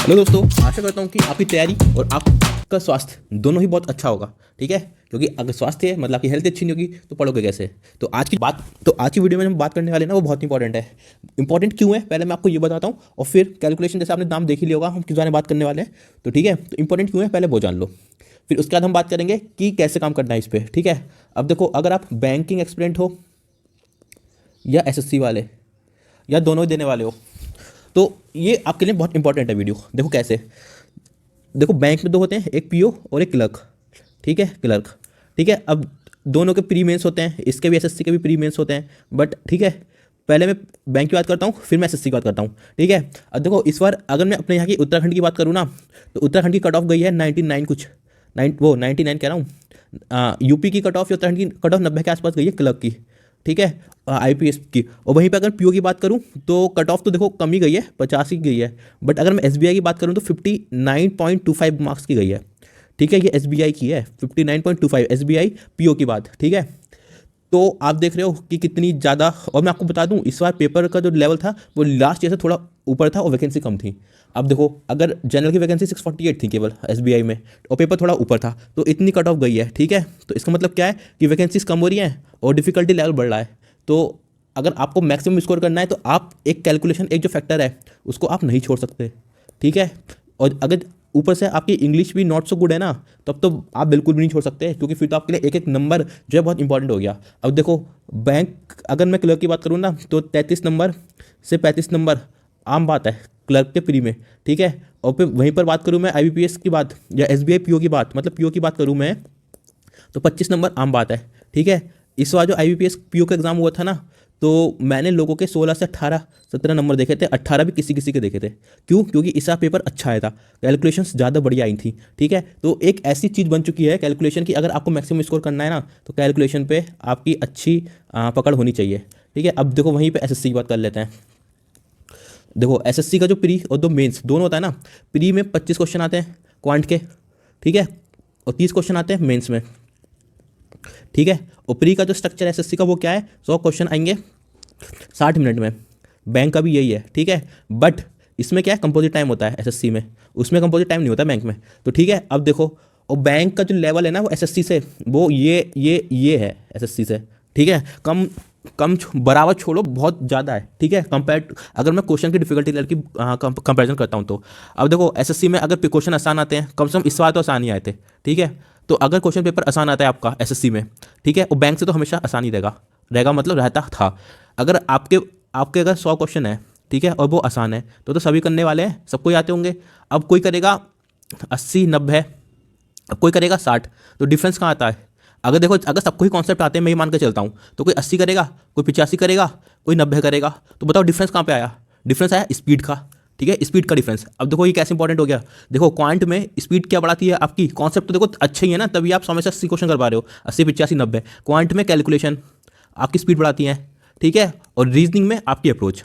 Hello दोस्तों, आशा करता हूँ कि आपकी तैयारी और आपका स्वास्थ्य दोनों ही बहुत अच्छा होगा। ठीक है, क्योंकि अगर स्वास्थ्य है मतलब आपकी हेल्थ अच्छी नहीं होगी तो पढ़ोगे कैसे। तो आज की वीडियो में हम बात करने वाले हैं ना, वो बहुत इंपॉर्टेंट है। इंपॉर्टेंट क्यों है पहले मैं आपको ये बताता हूँ, और फिर कैलकुलेशन जैसे आपने नाम देख ही लिया होगा हम किस बारे में बात करने वाले हैं। तो ठीक है, तो इंपॉर्टेंट क्यों है पहले वो जान लो, फिर उसके बाद हम बात करेंगे कि कैसे काम करना है इस पर। ठीक है, अब देखो, अगर आप बैंकिंग एक्सपीरियंट हो या एसएससी वाले या दोनों ही देने वाले हो तो ये आपके लिए बहुत इंपॉर्टेंट है वीडियो। देखो कैसे, देखो बैंक में दो होते हैं, एक पीओ और एक क्लर्क। ठीक है, क्लर्क। ठीक है, अब दोनों के प्री मेंस होते हैं, इसके भी एसएससी के भी प्री मेंस होते हैं। बट ठीक है, पहले मैं बैंक की बात करता हूँ फिर मैं एसएससी की बात करता हूँ। ठीक है, अब देखो इस बार अगर मैं अपने यहाँ की उत्तराखंड की बात करूँ ना, तो उत्तराखंड की कट ऑफ गई है 99 कुछ, 99 कह रहा हूँ। यूपी की कट ऑफ या उत्तराखंड की कट ऑफ 90 के आसपास गई है क्लर्क की। ठीक है, आईपीएस की। और वहीं पे अगर पीओ की बात करूं तो कट ऑफ तो देखो कम ही गई है, 50 ही गई है। बट अगर मैं एसबीआई की बात करूं तो 59.25 मार्क्स की गई है। ठीक है, ये एसबीआई की है 59.25, एसबीआई पीओ की बात। ठीक है, तो आप देख रहे हो कि कितनी ज़्यादा। और मैं आपको बता दूं, इस बार पेपर का जो लेवल था वो लास्ट ईयर से थोड़ा ऊपर था और वैकेंसी कम थी। अब देखो, अगर जनरल की वैकेंसी 648 थी केवल एसबीआई में, और पेपर थोड़ा ऊपर था, तो इतनी कट ऑफ गई है। ठीक है, तो इसका मतलब क्या है कि वैकेंसीज कम हो रही हैं और डिफिकल्टी लेवल बढ़ रहा है। तो अगर आपको मैक्सिमम स्कोर करना है तो आप एक कैलकुलेशन, एक जो फैक्टर है उसको आप नहीं छोड़ सकते। ठीक है, और अगर ऊपर से आपकी इंग्लिश भी नॉट सो गुड है ना, तब तो आप बिल्कुल भी नहीं छोड़ सकते, क्योंकि फिर तो आपके लिए एक एक नंबर जो है बहुत इंपॉर्टेंट हो गया। अब देखो, बैंक अगर मैं क्लर्क की बात करूँ ना, तो 33 नंबर से 35 नंबर आम बात है क्लर्क के प्री में। ठीक है, और फिर वहीं पर बात करूँ मैं आईबीपीएस की बात या एसबीआई पीओ की बात, मतलब पीओ की बात करूँ मैं, तो 25 नंबर आम बात है। ठीक है, इस बार जो आईबीपीएस पीओ का एग्ज़ाम हुआ था ना, तो मैंने लोगों के 16 से 18-17 नंबर देखे थे, 18 भी किसी किसी के देखे थे। क्यों? क्योंकि इस बार पेपर अच्छा आया था, कैलकुलेशंस ज़्यादा बढ़िया आई थी। ठीक है, तो एक ऐसी चीज़ बन चुकी है कैलकुलेशन की, अगर आपको मैक्सिमम स्कोर करना है ना, तो कैलकुलेशन पे आपकी अच्छी पकड़ होनी चाहिए। ठीक है, अब देखो वहीं पर एसएससी की बात कर लेते हैं। देखो एसएससी का जो प्री और दो मेंस दोनों होता है ना, प्री में 25 क्वेश्चन आते हैं क्वांट के। ठीक है, और 30 क्वेश्चन आते हैं मेंस में। ठीक है, और प्री का जो स्ट्रक्चर है एसएससी का वो क्या है, 100 क्वेश्चन आएंगे 60 मिनट में। बैंक का भी यही है। ठीक है, बट इसमें क्या है, कंपोजिट टाइम होता है एसएससी में, उसमें कंपोजिट टाइम नहीं होता बैंक में। तो ठीक है, अब देखो, और बैंक का जो लेवल है ना वो एसएससी से, वो ये है एसएससी से। ठीक है, कम कम बराबर छोड़ो, बहुत ज़्यादा है। ठीक है, कंपेयर अगर मैं क्वेश्चन की डिफिकल्टी लेवल की कंपेरिजन करता हूँ तो अब देखो एसएससी में अगर क्वेश्चन आसान आते हैं, कम से कम इस बार तो आसान ही आए थे। ठीक है, तो अगर क्वेश्चन पेपर आसान आता है आपका एसएससी में, ठीक है, और बैंक से तो हमेशा आसान ही रहेगा, रहेगा मतलब रहता था। अगर आपके आपके अगर 100 क्वेश्चन है, ठीक है, और वो आसान है, तो सभी करने वाले हैं, सबको ही आते होंगे। अब कोई करेगा 80-90, अब कोई करेगा 60, तो डिफरेंस कहाँ आता है? अगर देखो, अगर सबको ही कॉन्सेप्ट आते हैं, मैं ही मान के चलता हूँ, तो कोई 80 करेगा, कोई 85 करेगा, कोई 90 करेगा, तो बताओ डिफरेंस कहाँ पे आया? डिफरेंस आया स्पीड का। ठीक है, स्पीड का डिफरेंस। अब देखो ये कैसे इंपॉर्टेंट हो गया। देखो क्वांट में स्पीड क्या बढ़ाती है आपकी, कॉन्सेप्ट तो देखो अच्छे ही है ना, तभी आप 100 में से 80 क्वेश्चन कर पा रहे हो, 80, 85, 90। क्वांट में कैलकुलेशन आपकी स्पीड बढ़ाती है। ठीक है, और रीजनिंग में आपकी अप्रोच।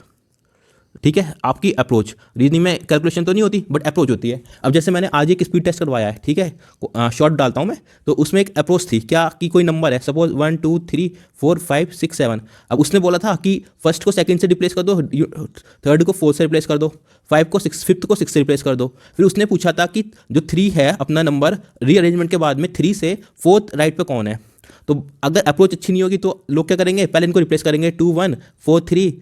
ठीक है, आपकी अप्रोच, रीजनिंग में कैलकुलेशन तो नहीं होती बट अप्रोच होती है। अब जैसे मैंने आज एक स्पीड टेस्ट करवाया है, ठीक है, शॉर्ट डालता हूँ मैं, तो उसमें एक अप्रोच थी क्या कि कोई नंबर है, सपोज 1 2 3 4 5 6 7। अब उसने बोला था कि फर्स्ट को सेकंड से रिप्लेस कर दो, थर्ड को फोर्थ से रिप्लेस कर दो, फिफ्थ को 6 से रिप्लेस कर दो। फिर उसने पूछा था कि जो 3 है अपना नंबर रीअरेंजमेंट के बाद में 3 से फोर्थ राइट पे कौन है। तो अगर अप्रोच अच्छी नहीं होगी तो लोग क्या करेंगे, पहले इनको रिप्लेस करेंगे 2 1 4 3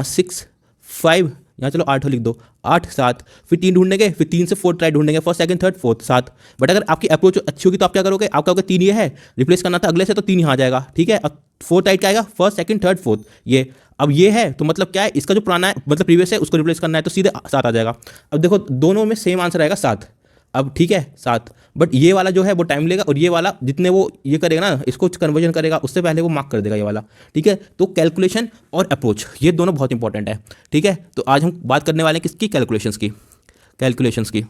6 5, यहाँ चलो 8 लिख दो, 8 7, फिर 3 ढूंढेंगे, फिर 3 से 4 ट्राई ढूंढेंगे, first second third fourth 7। But अगर आपकी अप्रोच अच्छी होगी तो आप क्या करोगे, आप कहोगे 3 ये है, रिप्लेस करना था अगले से, तो 3 यहाँ आ जाएगा। ठीक है, अब फोर्थ राइट क्या आएगा, फर्स्ट सेकंड थर्ड फोर्थ, ये अब ये है, तो मतलब क्या है, इसका जो पुराना है मतलब प्रीवियस है उसको रिप्लेस करना है, तो सीधे 7 आ जाएगा। अब देखो दोनों में सेम आंसर आएगा 7। अब ठीक है 7, बट ये वाला जो है वो टाइम लेगा, और ये वाला जितने वो ये करेगा ना, इसको कन्वर्जन करेगा, उससे पहले वो मार्क कर देगा ये वाला। ठीक है, तो कैलकुलेशन और अप्रोच ये दोनों बहुत इंपॉर्टेंट है। ठीक है, तो आज हम बात करने वाले हैं किसकी, कैलकुलेशंस की, कैलकुलेशंस की।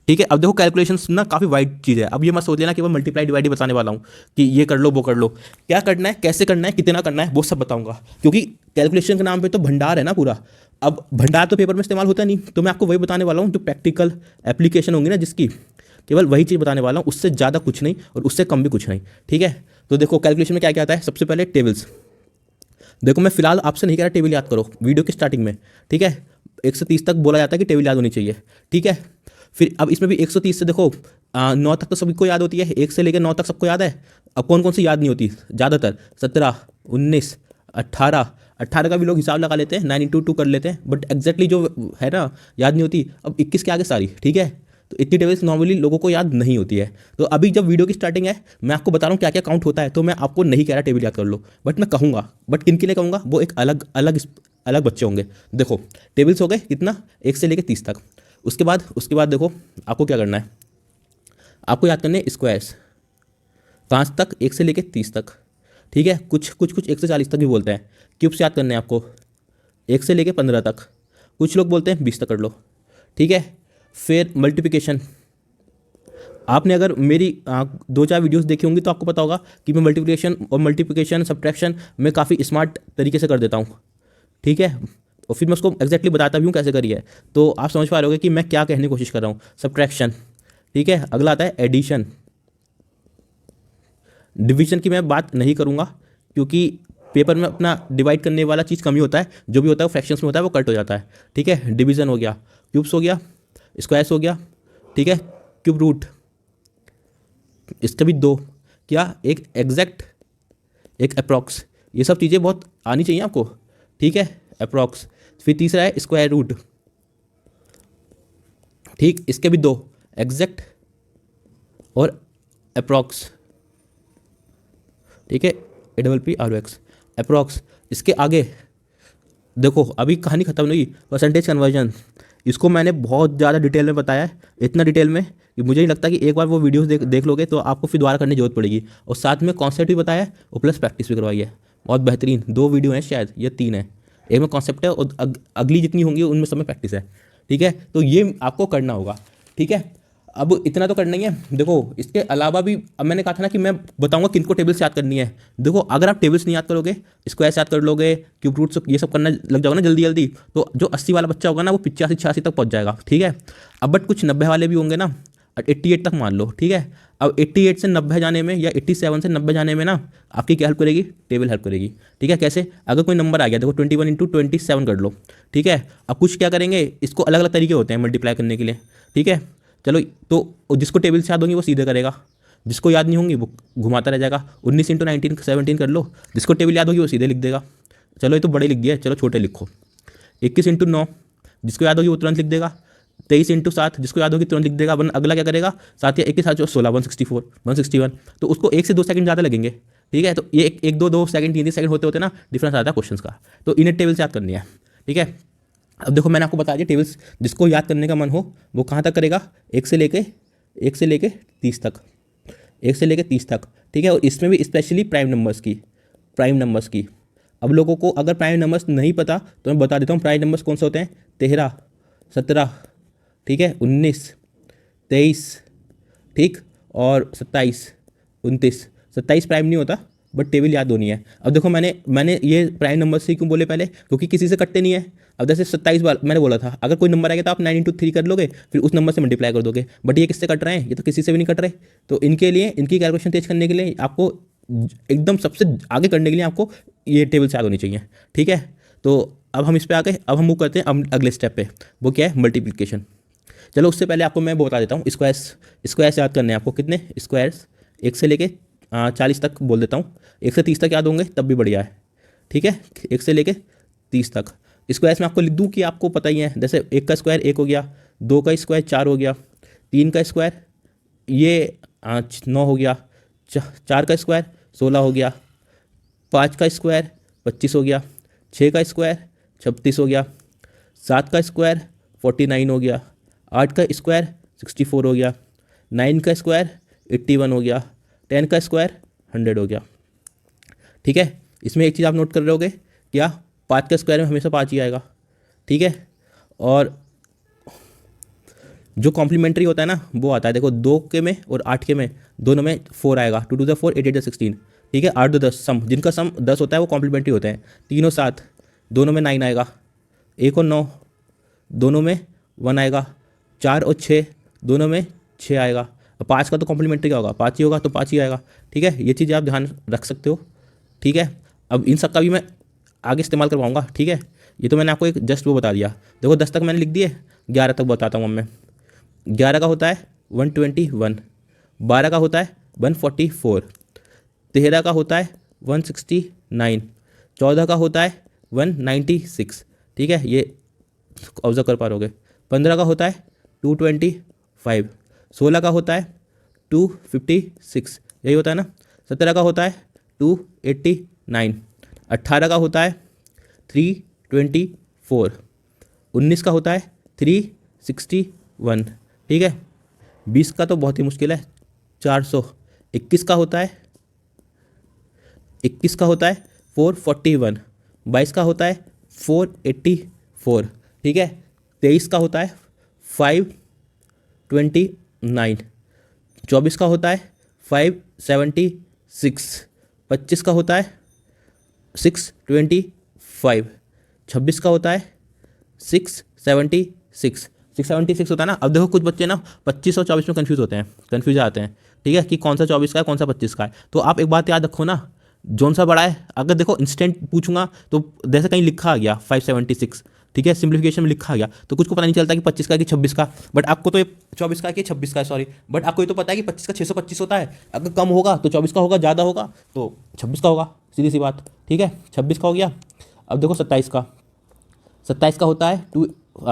ठीक है, अब देखो कैलकुलेशंस ना काफ़ी वाइड चीज़ है। अब ये मत सोच लेना कि मैं मल्टीप्लाई डिवाइड ही बताने वाला हूँ कि ये कर लो वो कर लो, क्या करना है, कैसे करना है, कितना करना है, वो सब बताऊंगा, क्योंकि कैलकुलेशन के नाम पे तो भंडार है ना पूरा। अब भंडार तो पेपर में इस्तेमाल होता नहीं, तो मैं आपको वही बताने वाला हूँ जो प्रैक्टिकल एप्लीकेशन होंगी ना जिसकी, केवल वही चीज़ बताने वाला हूँ, उससे ज़्यादा कुछ नहीं और उससे कम भी कुछ नहीं। ठीक है, तो देखो कैलकुलेशन में क्या क्या आता है। सबसे पहले टेबल्स। देखो मैं फिलहाल आपसे नहीं कह रहा टेबल याद करो वीडियो की स्टार्टिंग में, ठीक है, 130 तक बोला जाता है कि टेबल याद होनी चाहिए, ठीक है। फिर अब इसमें भी 130 से देखो 9 तक तो सभी को याद होती है, 1 से लेकर 9 तक सबको याद है। अब कौन कौन सी याद नहीं होती ज़्यादातर? 17, 19, 18 का भी लोग हिसाब लगा लेते हैं, 9 इंटू 2 कर लेते हैं, बट एग्जैक्टली जो है ना याद नहीं होती। अब 21 के आगे सारी, ठीक है। तो इतनी टेबल्स नॉर्मली लोगों को याद नहीं होती है। तो अभी जब वीडियो की स्टार्टिंग है, मैं आपको बता रहा हूँ क्या क्या काउंट होता है, तो मैं आपको नहीं कह रहा टेबल याद कर लो, बट मैं कहूँगा, बट किन के लिए कहूँगा, वो एक अलग अलग अलग बच्चे होंगे। देखो टेबल्स हो गए कितना, 1 से लेकर 30 तक। उसके बाद देखो आपको क्या करना है, आपको याद करने स्क्वायर्स 5 तक, 1 से लेकर 30 तक, ठीक है। कुछ 1 से 40 तक भी बोलते हैं। क्यूब्स याद करने हैं आपको 1 से लेकर 15 तक, कुछ लोग बोलते हैं 20 तक कर लो, ठीक है। फिर मल्टीप्लिकेशन, आपने अगर मेरी 2-4 वीडियोस देखी होंगी तो आपको पता होगा कि मैं मल्टीप्लिकेशन सब्ट्रैक्शन में काफ़ी स्मार्ट तरीके से कर देता हूँ, ठीक है। और फिर मैं उसको एग्जैक्टली बताता भी हूँ कैसे करी है, तो आप समझ पा रहे होगे कि मैं क्या कहने की कोशिश कर रहा हूँ। सब्ट्रैक्शन, ठीक है। अगला आता है एडिशन। डिवीजन की मैं बात नहीं करूँगा क्योंकि पेपर में अपना डिवाइड करने वाला चीज़ कम ही होता है, जो भी होता है वो फ्रैक्शंस में होता है, वो कट हो जाता है, ठीक है। डिवीजन हो गया, क्यूब्स हो गया, स्क्वायर्स हो गया, ठीक है। क्यूब रूट, इसके भी 2, क्या, एक एग्जैक्ट, एक अप्रॉक्स। ये सब चीज़ें बहुत आनी चाहिए आपको, ठीक है। अप्रॉक्स। फिर तीसरा है स्क्वायर रूट, ठीक, इसके भी 2, एग्जैक्ट और अप्रॉक्स, ठीक है। APPROX approx. इसके आगे देखो अभी कहानी खत्म नहीं, परसेंटेज कन्वर्जन, इसको मैंने बहुत ज़्यादा डिटेल में बताया है, इतना डिटेल में कि मुझे नहीं लगता कि एक बार वो वीडियोस देख लोगे तो आपको फिर दोबारा करने की जरूरत पड़ेगी। और साथ में कॉन्सेप्ट भी बताया है और प्लस प्रैक्टिस भी करवाई है, बहुत बेहतरीन। 2 वीडियो हैं शायद, ये 3 है, एक में कॉन्सेप्ट है और अगली जितनी होंगी उनमें सब में प्रैक्टिस है, ठीक है। तो ये आपको करना होगा, ठीक है। अब इतना तो करना ही है। देखो इसके अलावा भी, अब मैंने कहा था ना कि मैं बताऊंगा किनको टेबल्स याद करनी है। देखो अगर आप टेबल्स नहीं याद करोगे, स्क्वायर्स याद कर लोगे, क्यूब रूट्स ये सब करना लग जाओगे ना जल्दी जल्दी, तो जो 80 वाला बच्चा होगा ना वो 85-86 तक पहुंच जाएगा, ठीक है। अब बट कुछ 90 वाले भी होंगे ना, 88 तक मान लो, ठीक है। अब 88 से 90 जाने में या 87 से 90 जाने में ना आपकी क्या हेल्प करेगी, टेबल हेल्प करेगी, ठीक है। कैसे, अगर कोई नंबर आ गया, देखो 21 इंटू 27 कर लो, ठीक है। अब कुछ क्या करेंगे, इसको अलग अलग तरीके होते हैं मल्टीप्लाई करने के लिए, ठीक है। चलो तो जिसको टेबल से याद होंगी वो सीधे करेगा, जिसको याद नहीं होंगी वो घुमाता रह जाएगा। 19 इंटू 17 कर लो, जिसको टेबल याद होगी वो सीधे लिख देगा। चलो ये तो बड़े लिख दिया, चलो छोटे लिखो। 21 इंटू 9, जिसको याद होगी वो तुरंत लिख देगा। 23 इंटू 7, जिसको याद होगी तुरंत लिख देगा। वरना अगला क्या करेगा, 7 या 1 के साथ जो 16, 164, 161, तो उसको 1 से 2 सेकंड ज़्यादा लगेंगे, ठीक है। तो ये 1-2 सेकंड 3 सेकंड होते होते ना डिफरेंस आता है क्वेश्चन का, तो इन्हें टेबल से याद करनी है, ठीक है। अब देखो मैंने आपको बता दिया टेबल्स, जिसको याद करने का मन हो वो कहाँ तक करेगा, 1 से लेके 30 तक, 1 से लेके 30 तक, ठीक है। और इसमें भी स्पेशली प्राइम नंबर्स की। अब लोगों को अगर प्राइम नंबर्स नहीं पता तो मैं बता देता हूँ प्राइम नंबर्स कौन से होते हैं। 13, 17, ठीक है, 19, 23, ठीक, और 27, 29। 27 प्राइम नहीं होता, बट टेबल याद होनी है। अब देखो मैंने ये प्राइम नंबर से क्यों बोले पहले, क्योंकि किसी से कटते नहीं है। अब जैसे 27 बार मैंने बोला था, अगर कोई नंबर आएगा तो आप 9 इंटू 3 कर लोगे, फिर उस नंबर से मल्टीप्लाई कर दोगे। बट ये किससे कट रहे हैं, ये तो किसी से भी नहीं कट रहे। तो इनके लिए, इनकी कैलकुलेशन तेज करने के लिए आपको एकदम सबसे आगे करने के लिए आपको ये टेबल से याद होनी चाहिए, ठीक है। तो अब हम इस पर आ गए, अब हम मूव करते हैं अब अगले स्टेप पे, वो क्या है, मल्टीप्लिकेशन। चलो उससे पहले आपको मैं बता देता हूँ स्क्वायर्स याद करने हैं आपको। कितने स्क्वायर्स, 1 से लेके 40 तक बोल देता हूँ, 1 से 30 तक याद होंगे तब भी बढ़िया है, ठीक है। 1 से लेके 30 तक स्क्वायर्स में आपको लिख दूँ कि आपको पता ही है, जैसे 1 का स्क्वायर 1 हो गया, 2 का स्क्वायर 4 हो गया, 3 का स्क्वायर ये 9 हो गया, 4 का स्क्वायर 16 हो गया, 5 का स्क्वायर 25 हो गया, 6 का स्क्वायर 36 हो गया, 7 का स्क्वायर 49 हो गया, 8 का स्क्वायर 64 हो गया, 9 का स्क्वायर 81 हो गया, 10 का स्क्वायर 100 हो गया, ठीक है। इसमें एक चीज़ आप नोट कर रहे होगे, क्या, 5 का स्क्वायर में हमेशा 5 ही आएगा, ठीक है। और जो कॉम्प्लीमेंट्री होता है ना वो आता है, देखो 2 के में और 8 के में दोनों में 4 आएगा, 2 to the 4, 8 8 16, ठीक है। 8 2 10 सम, जिनका सम 10 होता है वो कॉम्प्लीमेंट्री होते हैं। 3 और 7 दोनों में 9 आएगा, 1 और 9 दोनों में 1 आएगा, 4 और 6 दोनों में 6 आएगा। 5 का तो कॉम्प्लीमेंट्री क्या होगा, 5 ही होगा तो 5 ही आएगा, ठीक है। ये चीज़ें आप ध्यान रख सकते हो, ठीक है। अब इन सब का भी मैं आगे इस्तेमाल करवाऊंगा, ठीक है। ये तो मैंने आपको एक जस्ट वो बता दिया। देखो 10 तक मैंने लिख दिए, 11 तक बताता हूँ अब मैं। 11 का होता है 121, 12 का होता है 144, 13 का होता है 169, 14 का होता है 196, ठीक है, ये ऑब्जर्व कर पा रहोगे। 15 का होता है 225, 16 का होता है 256, यही होता है ना। 17 का होता है 289, 18 का होता है 324, 19 का होता है 361, ठीक है। 20 का तो बहुत ही मुश्किल है, 400। 21 का होता है 441, 22 का होता है 484, ठीक है। 23 का होता है 529, 24 का होता है 576, 25 का होता है 625, 26 का होता है 676, 676 होता है ना। अब देखो कुछ बच्चे ना 25 और 24 में कन्फ्यूज आते हैं, ठीक है, कि कौन सा 24 का है कौन सा 25 का है। तो आप एक बात याद रखो ना, जोन सा बड़ा है, अगर देखो इंस्टेंट पूछूंगा तो जैसे कहीं लिखा आ गया 576, ठीक है, सिंप्लीफिकेशन में लिखा आ गया तो कुछ को पता नहीं चलता कि 25 का कि 26 का, बट आपको तो ये 24 का कि 26 का, सॉरी, बट आपको ये तो पता है कि 25 का 625 होता है। अगर कम होगा तो 24 का होगा, ज़्यादा होगा तो 26 का होगा, सीधी सी बात, ठीक है। 26 का हो गया। अब देखो 27 का, 27 का होता है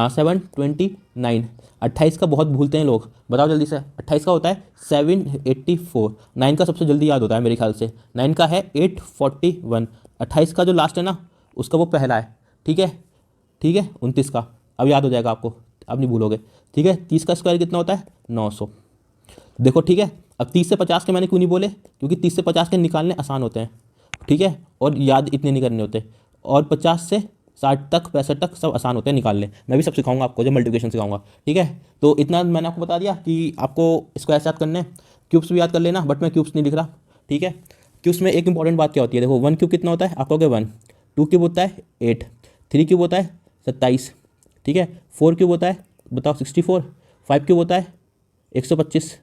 729, 28 का बहुत भूलते हैं लोग, बताओ जल्दी से। 28 का होता है 784, 9 का सबसे जल्दी याद होता है मेरे ख्याल से, 9 का है 841, 28 का जो लास्ट है ना उसका वो पहला है, ठीक है, ठीक है। 29 का अब याद हो जाएगा आपको, अब नहीं भूलोगे, ठीक है। 30 का स्क्वायर कितना होता है 900, देखो, ठीक है। अब 30 से 50 के मैंने क्यों नहीं बोले, क्योंकि 30 से 50 के निकालने आसान होते हैं, ठीक है, और याद इतने नहीं करने होते। और 50 से 60 तक 65 तक सब आसान होते हैं निकालने, मैं भी सब सिखाऊंगा आपको जब मल्टीप्लिकेशन सिखाऊंगा, ठीक है। तो इतना मैंने आपको बता दिया कि आपको स्क्वायर याद करने, क्यूब्स भी याद कर लेना, बट मैं क्यूब्स नहीं लिख रहा, ठीक है। क्यूब्स में एक इंपॉर्टेंट बात क्या होती है, देखो 1 क्यूब कितना होता है, आप कहोगे 1, 2 क्यूब होता है 8, 3 क्यूब होता है 27, ठीक है। 4 क्यूब होता है बताओ 64, 5 क्यूब होता है 125,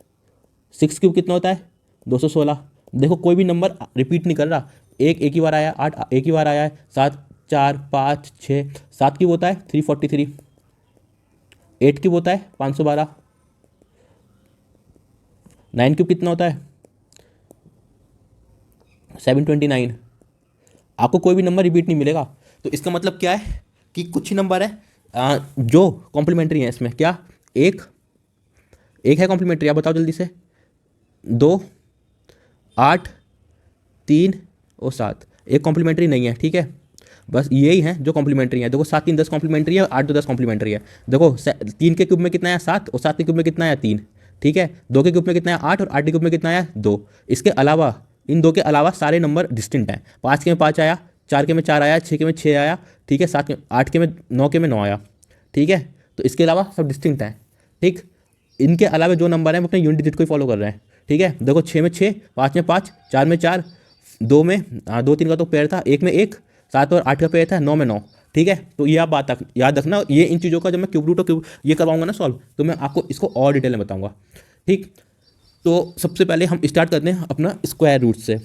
6 क्यूब कितना होता है 216। देखो कोई भी नंबर रिपीट नहीं कर रहा, एक ही बार आया, 8 एक ही बार आया है, 7 4 5 6, 7 क्यूब होता है 343, 8 क्यूब होता है 512, 9 क्यूब कितना होता है 729। आपको कोई भी नंबर रिपीट नहीं मिलेगा, तो इसका मतलब क्या है कि कुछ ही नंबर है जो कॉम्प्लीमेंट्री है। इसमें क्या एक है कॉम्प्लीमेंट्री, आप बताओ जल्दी से। 2, 8, 3 और 7 एक कॉम्प्लीमेंट्री नहीं है, ठीक है। बस यही है जो कॉम्प्लीमेंट्री है। देखो 7 3 10 कॉम्प्लीमेंट्री है, 8 2 10 कॉम्प्लीमेंट्री है। देखो 3 के क्यूब में कितना है 7, और 7 के क्यूब में कितना है 3, ठीक है। 2 के क्यूब में कितना है 8, और 8 के क्यूब में कितना है 2। इसके अलावा इन 2 के अलावा सारे नंबर डिस्टिंक्ट हैं। 5 के में 5 आया, 4 के में 4 आया, 6 के में 6 आया, ठीक है। 7 के 8 के में 9 के में 9 आया, ठीक है। तो इसके अलावा सब डिस्टिंक्ट हैं, ठीक। इनके अलावा जो नंबर हैं वो अपने यूनिट डिजिट को ही फॉलो कर रहे हैं, ठीक है। देखो 6 में 6, 5 में 5, 4 में 4, 2 में 2 3 का तो पेयर था, 1 में 1, 7 और 8 का पेयर था, 9 में 9, ठीक है। तो ये आप बात याद रखना, ये इन चीज़ों का जब मैं क्यूब रूट और क्यूब ये करवाऊंगा ना सॉल्व, तो मैं आपको इसको और डिटेल में बताऊंगा, ठीक। तो सबसे पहले हम स्टार्ट करते हैं अपना स्क्वायर रूट से,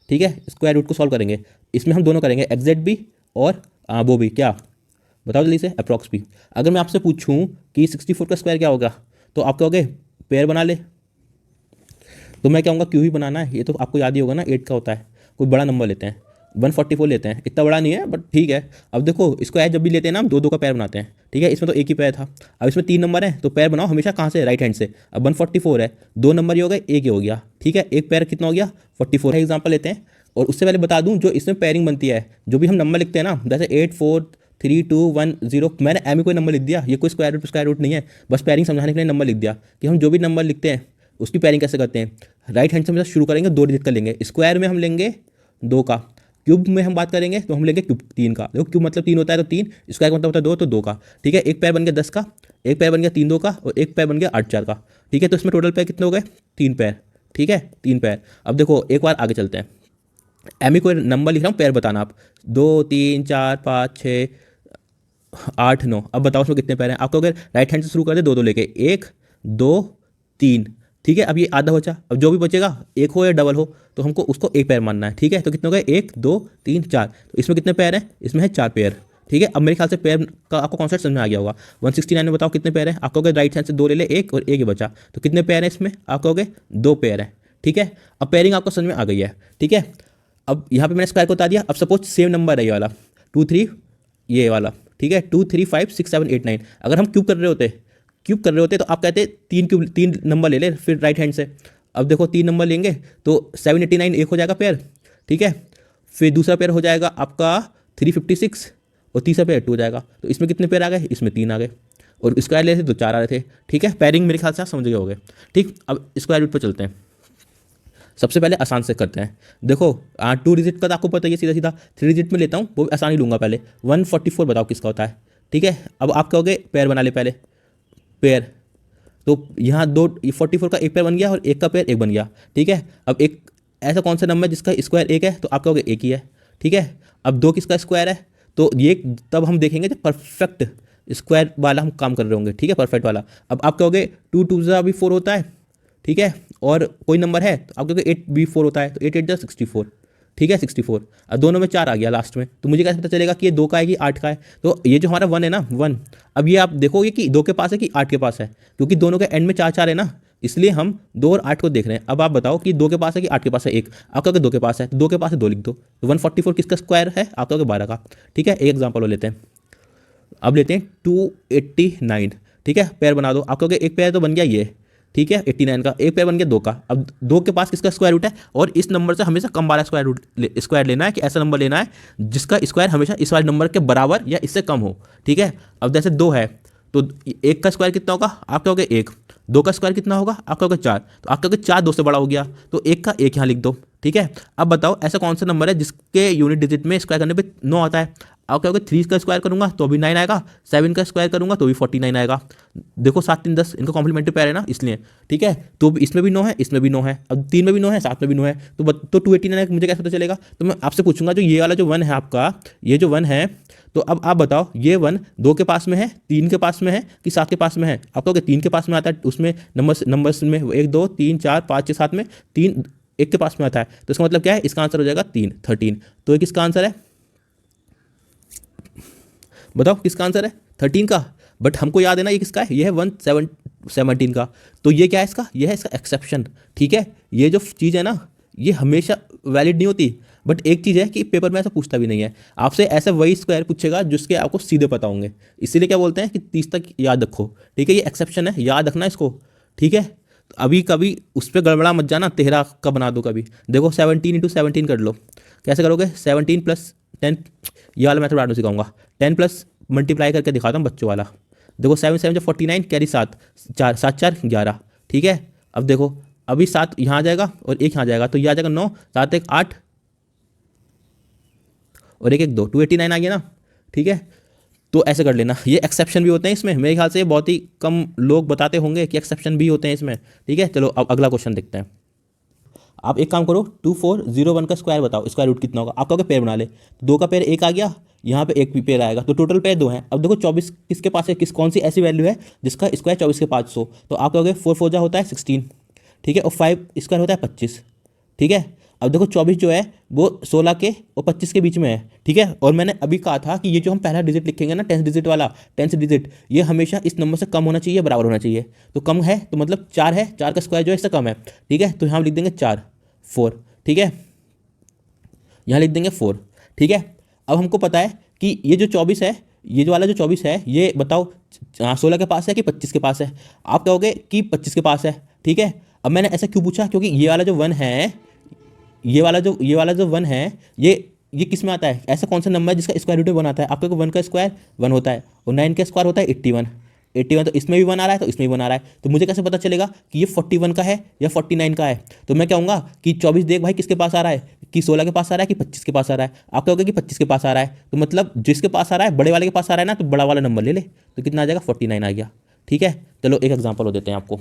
ठीक है। स्क्वायर रूट को सॉल्व करेंगे, इसमें हम दोनों करेंगे एग्जैक्ट भी और वो भी, क्या बताओ जल्दी से, अप्रॉक्स भी। अगर मैं आपसे पूछूं कि 64 का स्क्वायर क्या होगा, तो आप कहोगे पेयर बना ले, तो मैं कहूँगा क्यों ही बनाना है, ये तो आपको याद ही होगा ना, 8 का होता है। कोई बड़ा नंबर लेते हैं, 144 लेते हैं, इतना बड़ा नहीं है बट ठीक है। अब देखो इसको जब भी लेते हैं ना हम 2 2 का पैर बनाते हैं, ठीक है। इसमें तो एक ही पैर था, अब इसमें 3 नंबर है तो पैर बनाओ हमेशा कहाँ से, राइट हैंड से। अब 144 है, 2 नंबर ही हो गए, एक ही हो गया, ठीक है। एक पैर कितना हो गया 44 है। एग्जाम्पल लेते हैं, और उससे पहले बता दूं जो इसमें पेयरिंग बनती है, जो भी हम नंबर लिखते हैं ना, जैसे 8 4 3 2 1 0, मैंने एम कोई नंबर लिख दिया, ये कोई स्क्वायर रूट नहीं है, बस पेयरिंग समझाने के लिए नंबर लिख दिया कि हम जो भी नंबर लिखते हैं उसकी पेयरिंग कैसे करते हैं। राइट हैंड से हम शुरू करेंगे, 2 डिजिट का लेंगे, स्क्वायर में हम लेंगे 2 का, क्यूब में हम बात करेंगे तो हम लेंगे क्यूब 3 का। देखो क्यूब मतलब 3 होता है तो 3, स्क्वायर का मतलब होता है 2 तो 2 का, ठीक है। एक पैर बन गया 10 का, एक पैर बन गया 3 2 का, और एक पैर बन गया 8 4 का, ठीक है। तो इसमें टोटल पैर कितने हो गए 3 पैर, ठीक है, 3 पैर। अब देखो एक बार आगे चलते हैं, एम ही कोई नंबर लिख रहा हूँ, पैर बताना आप, 2 3 4 5 6 8 9। अब बताओ उसमें कितने पैर हैं, आपको अगर राइट हैंड से शुरू कर दे 2 2 लेके, 1 2 3, ठीक है। अब ये आधा बचा, अब जो भी बचेगा एक हो या डबल हो तो हमको उसको एक पेयर मानना है, ठीक है। तो कितने हो गए, 1 2 3 4, तो इसमें कितने पेयर हैं, इसमें है 4 पेयर, ठीक है। अब मेरे ख्याल से पेयर का आपको कॉन्सेप्ट समझ में आ गया होगा। 169 में बताओ कितने पेयर हैं, आप कहोगे राइट हैंड से 2 ले ले, एक और एक ही बचा, तो कितने पेयर हैं इसमें, आप कहोगे 2 पेयर है, ठीक है। अब पेयरिंग आपको समझ में आ गई है, ठीक है। अब यहाँ पे मैंने स्क्वायर को बता दिया। अब सपोज सेम नंबर है ये वाला 2 3, ये वाला, ठीक है, 2 3 5 6 7 8 9। अगर हम क्यूब कर रहे होते तो आप कहते 3 नंबर ले ले फिर राइट हैंड से। अब देखो 3 नंबर लेंगे तो 789 एक हो जाएगा पेयर, ठीक है। फिर दूसरा पेयर हो जाएगा आपका 356 और तीसरा पेयर 2 हो जाएगा। तो इसमें कितने पेयर आ गए, इसमें 3 आ गए, और स्क्वायर ले थे तो 4 आ रहे थे, ठीक है। पेयरिंग मेरे ख्याल से आप समझ गए होंगे, ठीक। अब स्क्वायर रूट पर चलते हैं। सबसे पहले आसान से करते हैं। देखो 2 डिजिट का तो आपको पता ही है, सीधा सीधा 3 डिजिट में लेता हूँ, वो भी आसान ही लूँगा। पहले 144 बताओ किसका होता है, ठीक है। अब आप कहोगे पेयर बना ले पहले, पेयर, तो यहाँ 44 का एक पेयर बन गया और एक का पेयर एक बन गया, ठीक है। अब एक ऐसा कौन सा नंबर है जिसका स्क्वायर एक है, तो आप कहोगे एक ही है, ठीक है। अब 2 किसका स्क्वायर है, तो ये तब हम देखेंगे जब परफेक्ट स्क्वायर वाला हम काम कर रहे होंगे, ठीक है, परफेक्ट वाला। अब आप कहोगे 2 2 जा भी 4 होता है, ठीक है, और कोई नंबर है तो आप कहोगे 8 भी 4 होता है, तो 8 8 जा 64, ठीक है, 64। अब दोनों में 4 आ गया लास्ट में, तो मुझे कैसे पता चलेगा कि ये 2 का है कि 8 का है। तो ये जो हमारा 1 है ना, 1, अब ये आप देखोगे कि 2 के पास है कि 8 के पास है, क्योंकि दोनों के एंड में 4 4 है ना, इसलिए हम 2 और 8 को देख रहे हैं। अब आप बताओ कि 2 के पास है कि 8 के पास है, एक, आप कहोगे 2 के पास है, तो 2 के पास है 2 लिख दो। तो 144 किसका स्क्वायर है, आप कहोगे 12 का, ठीक है। एक एग्जाम्पल और लेते हैं। अब लेते हैं 289, ठीक है, पेयर बना दो। आप कहोगे एक पेयर तो बन गया ये, ठीक है, 89 का एक पेयर बन गया 2 का। अब 2 के पास किसका स्क्वायर रूट है, और इस नंबर से हमेशा कम वाला स्क्वायर लेना है, कि ऐसा नंबर लेना है जिसका स्क्वायर हमेशा इस वाले नंबर के बराबर या इससे कम हो, ठीक है। अब जैसे 2 है तो 1 का स्क्वायर कितना होगा, आप कहोगे 1, 2 का स्क्वायर कितना होगा, आप कहोगे 4, तो आप कहोगे 4 2 से बड़ा हो गया, तो 1 का 1 यहाँ लिख दो, ठीक है। अब बताओ ऐसा कौन सा नंबर है जिसके यूनिट डिजिट में स्क्वायर करने पे 9 आता है, आप कहोगे 3 का स्क्वायर करूंगा तो भी 9 आएगा, 7 का स्क्वायर करूंगा तो भी 49 आएगा। देखो 7 3 10 इनका कॉम्प्लीमेंट्री पेयर है ना, इसलिए, ठीक है। तो इसमें भी 9 है, इसमें भी 9 है, अब 3 में भी 9 है, 7 में भी 9 है, तो 289 मुझे कैसे पता चलेगा। तो मैं आपसे पूछूंगा जो ये वाला जो 1 है आपका, ये जो 1 है, तो अब आप बताओ ये 1 2 के पास में है, 3 के पास में है कि 7 के पास में है, आप कहोगे 3 के पास में आता है, उसमें नंबर्स में 1 2 3 4 5 6 7 में 3 1 के पास में आता है, तो इसका मतलब क्या है, इसका आंसर हो जाएगा 13। तो ये किसका आंसर है, बताओ किसका आंसर है, 13 का। बट हमको याद है ना ये किसका है, ये है 117 का। तो ये क्या है इसका, ये है इसका एक्सेप्शन, ठीक है। ये जो चीज़ है ना ये हमेशा वैलिड नहीं होती, बट एक चीज़ है कि पेपर में ऐसा पूछता भी नहीं है आपसे, ऐसा वही स्क्वायर पूछेगा जिसके आपको सीधे पता होंगे। इसीलिए क्या बोलते हैं कि 30 तक याद रखो, ठीक है। ये एक्सेप्शन है, याद रखना इसको, ठीक है। अभी कभी उस पर गड़बड़ा मत जाना, 13 का बना दो कभी। देखो 17 × 17 कर लो, कैसे करोगे, 17 + 10, ये वाला मैथड बाद में सिखाऊंगा। 10 प्लस मल्टीप्लाई करके दिखाता हूँ बच्चों वाला। देखो 7 7 जो 49, कैरी 7 4 7 4 11, ठीक है। अब देखो अभी 7 यहाँ आ जाएगा और 1 यहाँ आ जाएगा, तो ये आ जाएगा 9 7 1 8 और 1 1 2, 289 आ गया ना, ठीक है। तो ऐसे कर लेना, ये एक्सेप्शन भी होते हैं इसमें, मेरे ख्याल से बहुत ही कम लोग बताते होंगे कि एक्सेप्शन भी होते हैं इसमें, ठीक है। चलो अब अगला क्वेश्चन देखते हैं। आप एक काम करो, 2401 का स्क्वायर बताओ, स्क्वायर रूट कितना होगा, आप कहोगे पेयर बना ले, तो 2 का पेयर 1 आ गया, यहाँ पे एक भी पेयर आएगा, तो टोटल पेयर 2 हैं। अब देखो 24 किसके पास है, कौन सी ऐसी वैल्यू है जिसका स्क्वायर 24 के 500, तो आप कहोगे 4 4 जा होता है 16, ठीक है, और 5 स्क्वायर होता है 25, ठीक है। अब देखो 24 जो है वो 16 के और 25 के बीच में है, ठीक है। और मैंने अभी कहा था कि ये जो हम पहला डिजिट लिखेंगे ना, 10th डिजिट वाला, 10th डिजिट, ये हमेशा इस नंबर से कम होना चाहिए, बराबर होना चाहिए। तो कम है तो मतलब 4 है, 4 का स्क्वायर जो है इससे कम है, ठीक है। तो यहाँ लिख देंगे 4 4, ठीक है, यहाँ लिख देंगे 4, ठीक है। अब हमको पता है कि ये जो 24 है, ये जो वाला जो 24 है, ये बताओ 16 के पास है कि 25 के पास है, आप कहोगे कि 25 के पास है, ठीक है। अब मैंने ऐसा क्यों पूछा, क्योंकि ये वाला जो 1 है, ये वाला जो 1 है, ये किस में आता है, ऐसा कौन सा नंबर है जिसका स्क्वायर रूट 1 आता है, आपका 1 का स्क्वायर 1 होता है और 9 का स्क्वायर होता है 81, तो इसमें भी 1 आ रहा है तो इसमें भी 1 आ रहा है, तो मुझे कैसे पता चलेगा कि ये 41 का है या 49 का है। तो मैं कहूँगा कि 24 देख भाई किसके पास आ रहा है, कि 16 के पास आ रहा है कि 25 के पास आ रहा है, आप कहोगे कि 25 के पास आ रहा है, तो मतलब जिसके पास आ रहा है, बड़े वाले के पास आ रहा है ना, तो बड़ा वाला नंबर ले ले, तो कितना आ जाएगा 49 आ गया, ठीक है। चलो एक एग्जाम्पल हो देते हैं आपको।